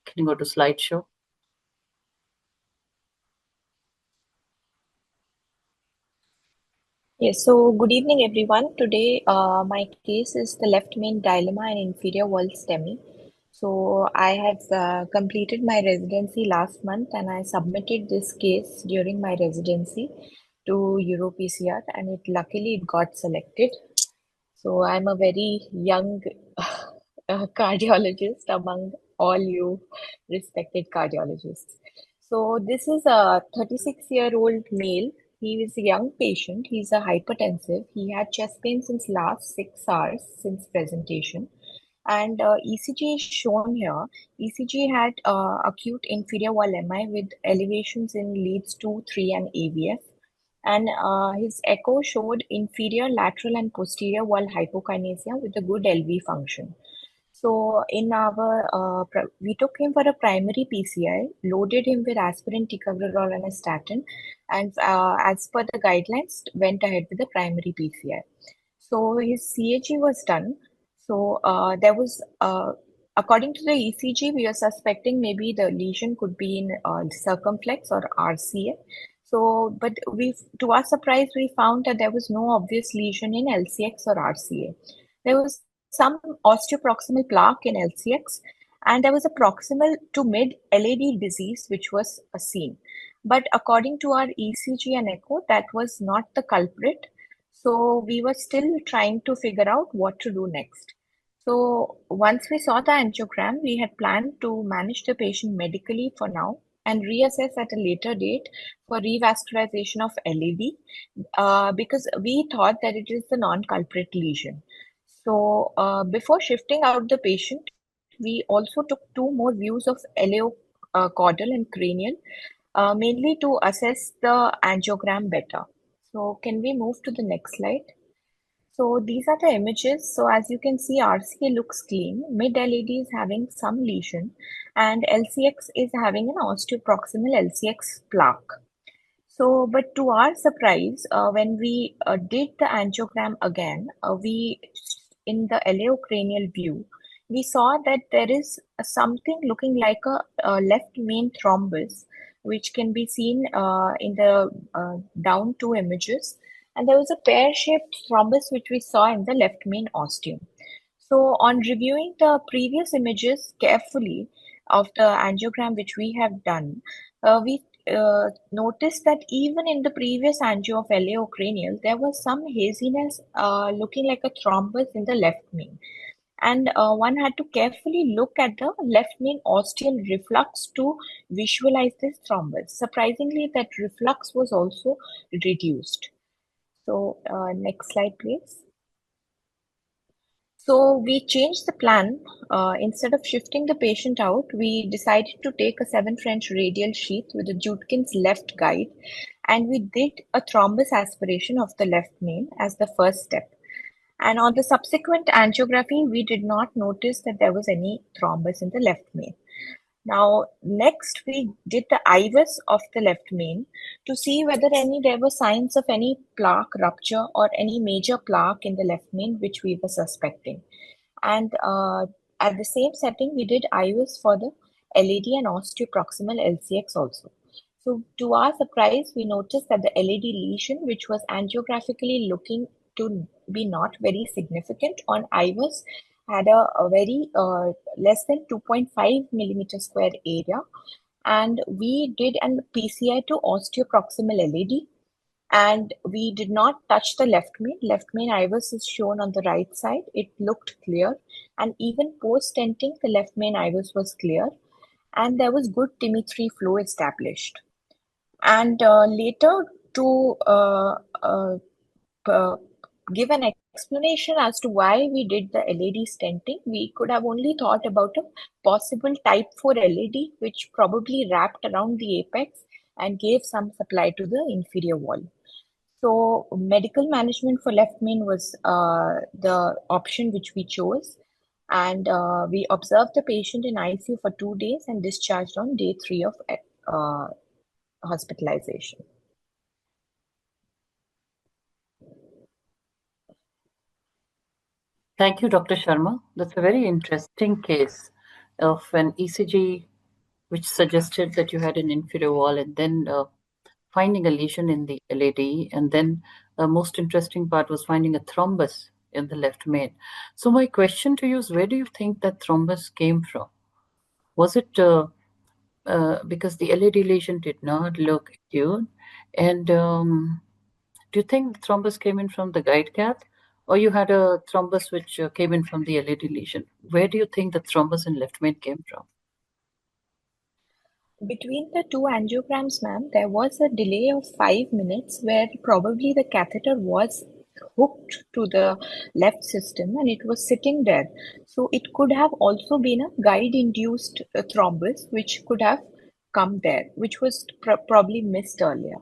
Can you go to slideshow? Yes, so good evening, everyone. Today, my case is the left main dilemma and inferior wall STEMI. So I have completed my residency last month and I submitted this case during my residency to EuroPCR and luckily it got selected. So I'm a very young cardiologist among all you respected cardiologists. So this is a 36-year-old male. He is a young patient. He's a hypertensive. He had chest pain since last 6 hours since presentation. And ECG is shown here. ECG had acute inferior wall MI with elevations in leads 2, 3, and AVF. And his echo showed inferior lateral and posterior wall hypokinesia with a good LV function. So in our, we took him for a primary PCI, loaded him with aspirin, ticagrelor, and a statin, and as per the guidelines, went ahead with the primary PCI. So his CAG was done. So there was, according to the ECG, we are suspecting maybe the lesion could be in circumflex or RCA. So, but to our surprise, we found that there was no obvious lesion in LCX or RCA. There was some osteoproximal plaque in LCX, and there was a proximal to mid LAD disease which was seen. But according to our ECG and echo, that was not the culprit. So we were still trying to figure out what to do next. So once we saw the angiogram, we had planned to manage the patient medically for now and reassess at a later date for revascularization of LAD because we thought that it is the non-culprit lesion. So before shifting out the patient, we also took 2 more views of LAO caudal and cranial, mainly to assess the angiogram better. So can we move to the next slide? So these are the images. So as you can see, RCA looks clean. Mid LED is having some lesion, and LCX is having an osteoproximal LCX plaque. So, but to our surprise, when we did the angiogram again, in the eleocranial view, we saw that there is something looking like a left main thrombus, which can be seen in the down two images. And there was a pear-shaped thrombus which we saw in the left main ostium. So on reviewing the previous images carefully of the angiogram which we have done, we noticed that even in the previous angio of eleocranial, there was some haziness looking like a thrombus in the left main. And one had to carefully look at the left main ostial reflux to visualize this thrombus. Surprisingly, that reflux was also reduced. So next slide, please. So we changed the plan. Instead of shifting the patient out, we decided to take a 7 French radial sheath with a Judkins left guide, and we did a thrombus aspiration of the left main as the first step. And on the subsequent angiography, we did not notice that there was any thrombus in the left main. Now, next we did the IVUS of the left main to see whether there were signs of any plaque rupture or any major plaque in the left main, which we were suspecting. And at the same setting, we did IVUS for the LAD and osteoproximal LCX also. So to our surprise, we noticed that the LAD lesion, which was angiographically looking to be not very significant on IVUS, had a very less than 2.5 millimeter square area, and we did an PCI to osteoproximal LAD, and we did not touch the left main. Left main IVUS is shown on the right side. It looked clear, and even post stenting, the left main IVUS was clear, and there was good TIMI3 flow established. And later to give an explanation as to why we did the LAD stenting, we could have only thought about a possible type 4 LAD, which probably wrapped around the apex and gave some supply to the inferior wall. So medical management for left main was the option which we chose. And we observed the patient in ICU for 2 days and discharged on day 3 of hospitalization. Thank you, Dr. Sharma. That's a very interesting case of an ECG which suggested that you had an inferior wall, and then finding a lesion in the LAD, and then most interesting part was finding a thrombus in the left main. So my question to you is, where do you think that thrombus came from? Was it because the LAD lesion did not look acute? And do you think the thrombus came in from the guide cath, or you had a thrombus which came in from the LAD lesion? Where do you think the thrombus in left main came from? Between the two angiograms, ma'am, there was a delay of 5 minutes where probably the catheter was hooked to the left system and it was sitting there. So it could have also been a guide-induced thrombus which could have come there, which was probably missed earlier.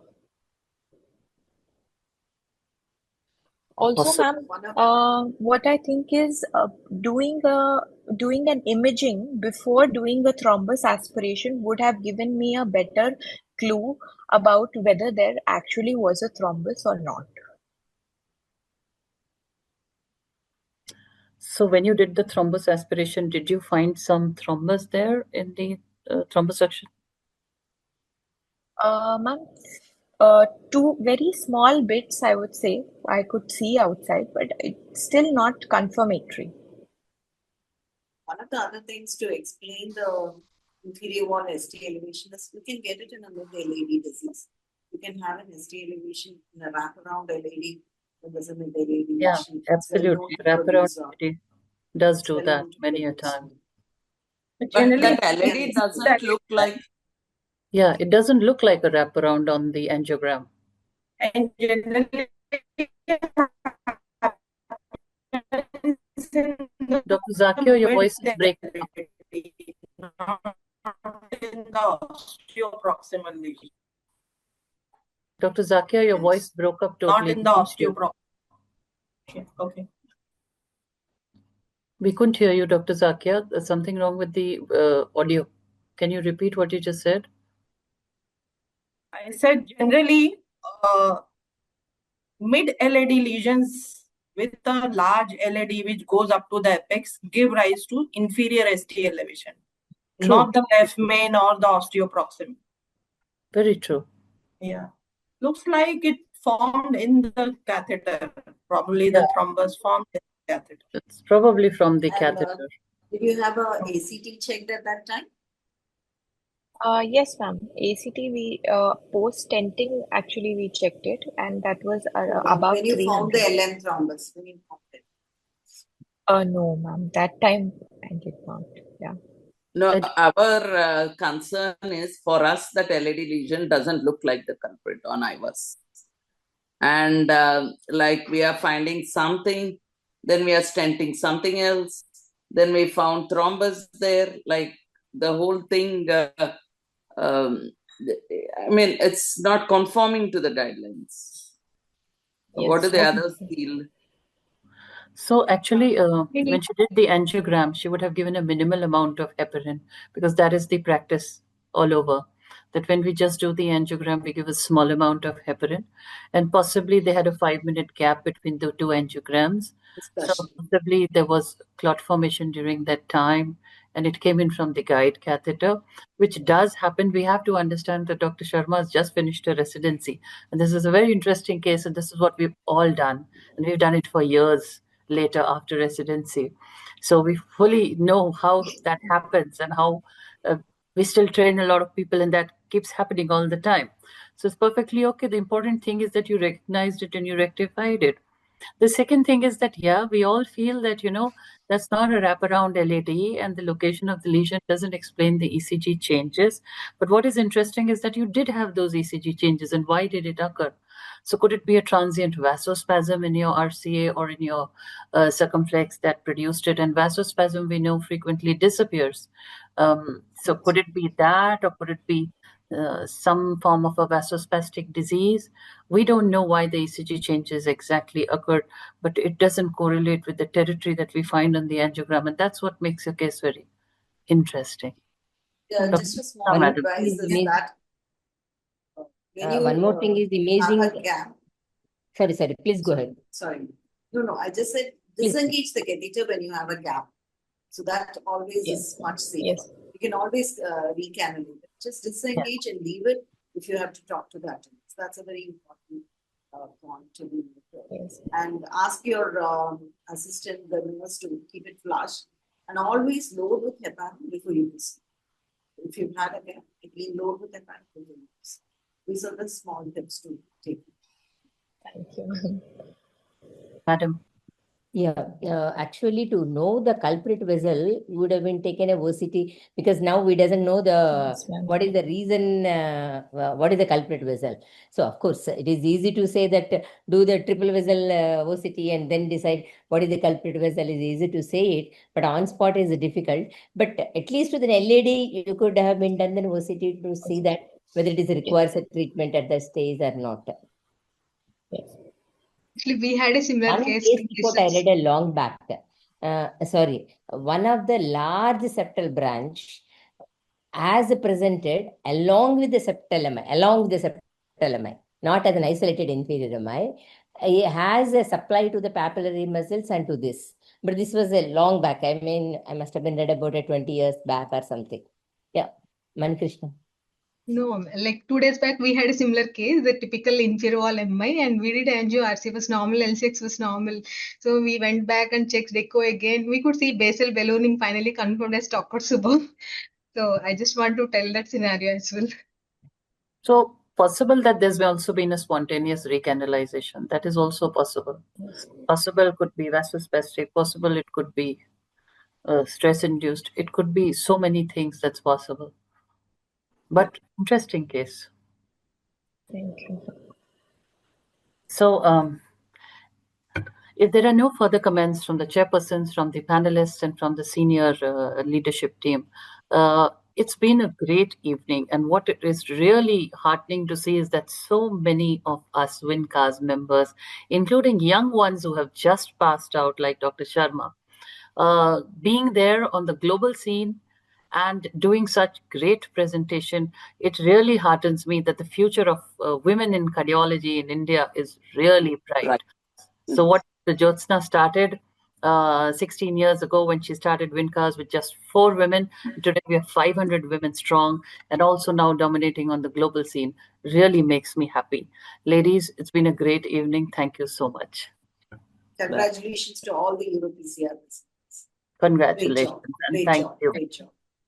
Also, Awesome. ma'am, what I think is doing an imaging before doing a thrombus aspiration would have given me a better clue about whether there actually was a thrombus or not. So when you did the thrombus aspiration, did you find some thrombus there in the thrombus section? Ma'am, 2 very small bits, I would say, I could see outside, but it's still not confirmatory. One of the other things to explain the inferior wall ST elevation is you can get it in a mid-LAD disease. You can have an ST elevation in a wraparound LAD when there's a mid-LAD Yeah, lesion. absolutely. Wraparound does do that many a time. But that LAD doesn't look like... Yeah, it doesn't look like a wraparound on the angiogram. And generally, Dr. Zakir, your voice is breaking up. in the osteoproximal lesion. Dr. Zakir, your voice broke up totally. Not in the osteoproximal. Okay. We couldn't hear you, Dr. Zakia. There's something wrong with the audio. Can you repeat what you just said? I said generally, mid LAD lesions with a large LAD which goes up to the apex give rise to inferior ST elevation, True. not the left main or the osteoproximal. Very true. Yeah. Looks like it formed in the catheter. Probably the thrombus formed in the catheter. It's probably from the And, catheter. did you have a ACT checked at that time? Yes, ma'am. ACT, we post stenting, actually we checked it, and that was above When you 300. found the LM thrombus, when you found it. No, ma'am. That time I did not. Yeah. No, our concern is for us that LED lesion doesn't look like the culprit on IVUS. And like we are finding something, then we are stenting something else, then we found thrombus there, like the whole thing. I mean, it's not conforming to the guidelines. What do the others feel? So actually, when she did the angiogram, she would have given a minimal amount of heparin because that is the practice all over. That when we just do the angiogram, we give a small amount of heparin, and possibly they had a 5-minute gap between the two angiograms. So possibly there was clot formation during that time, and it came in from the guide catheter, which does happen. We have to understand that Dr. Sharma has just finished her residency, and this is a very interesting case, and this is what we've all done, and we've done it for years later after residency. So we fully know how that happens and how we still train a lot of people, and that keeps happening all the time. So it's perfectly okay. The important thing is that you recognized it and you rectified it. The second thing is that, yeah, we all feel that, that's not a wraparound LAD and the location of the lesion doesn't explain the ECG changes. But what is interesting is that you did have those ECG changes, and why did it occur? So could it be a transient vasospasm in your RCA or in your circumflex that produced it? And vasospasm, we know, frequently disappears. So could it be that, or could it be some form of a vasospastic disease? We don't know why the ECG changes exactly occurred, but it doesn't correlate with the territory that we find on the angiogram, and that's what makes your case very interesting. Just a small advice is that when you one more thing is amazing. have a gap. Sorry, please go ahead. Sorry. No, I just said disengage the catheter when you have a gap. So that always is much safer. Yes. You can always recannulate it. Just disengage and leave it if you have to talk to the attendants. That's a very important point to be made. Yes. And ask your assistant, the nurse, to keep it flush, and always load with heparin before you use it. If you've had a gap, again load with heparin before you use it. These are the small tips to take. Thank you. Madam. Yeah, actually, to know the culprit vessel would have been taken a OCT, because now we doesn't know what is the reason, what is the culprit vessel. So of course, it is easy to say that do the triple vessel OCT and then decide what is the culprit vessel. Is easy to say it, but on spot is difficult. But at least with an LAD, you could have been done an OCT to see that whether it requires a treatment at that stage or not. Yes. Actually, we had a similar case. Report I read a long back. One of the large septal branch, as presented along with the septal MI, not as an isolated inferior MI, it has a supply to the papillary muscles and to this. But this was a long back. I mean, I must have been read about it 20 years back or something. Yeah, Manikrishna. No, like 2 days back, we had a similar case, the typical inferior wall MI, and we did angio, RC was normal, LCX was normal. So we went back and checked echo again. We could see basal ballooning finally confirmed as Takotsubo. So I just want to tell that scenario as well. So possible that there's also been a spontaneous recanalization. That is also possible. Yes. Possible could be vasospastic. Possible it could be stress-induced. It could be so many things that's possible. But interesting case. Thank you. So if there are no further comments from the chairpersons, from the panelists, and from the senior leadership team, It's been a great evening, and what it is really heartening to see is that so many of us Wincars members, including young ones who have just passed out, like Dr. Sharma, being there on the global scene and doing such great presentation, it really heartens me that the future of women in cardiology in India is really bright. Right. So what the Jyotsna started 16 years ago when she started Wincars with just 4 women. Today we have 500 women strong and also now dominating on the global scene. Really makes me happy. Ladies, it's been a great evening. Thank you so much. Congratulations to all the EuroPCR. Congratulations. Great Thank job. you. Great job.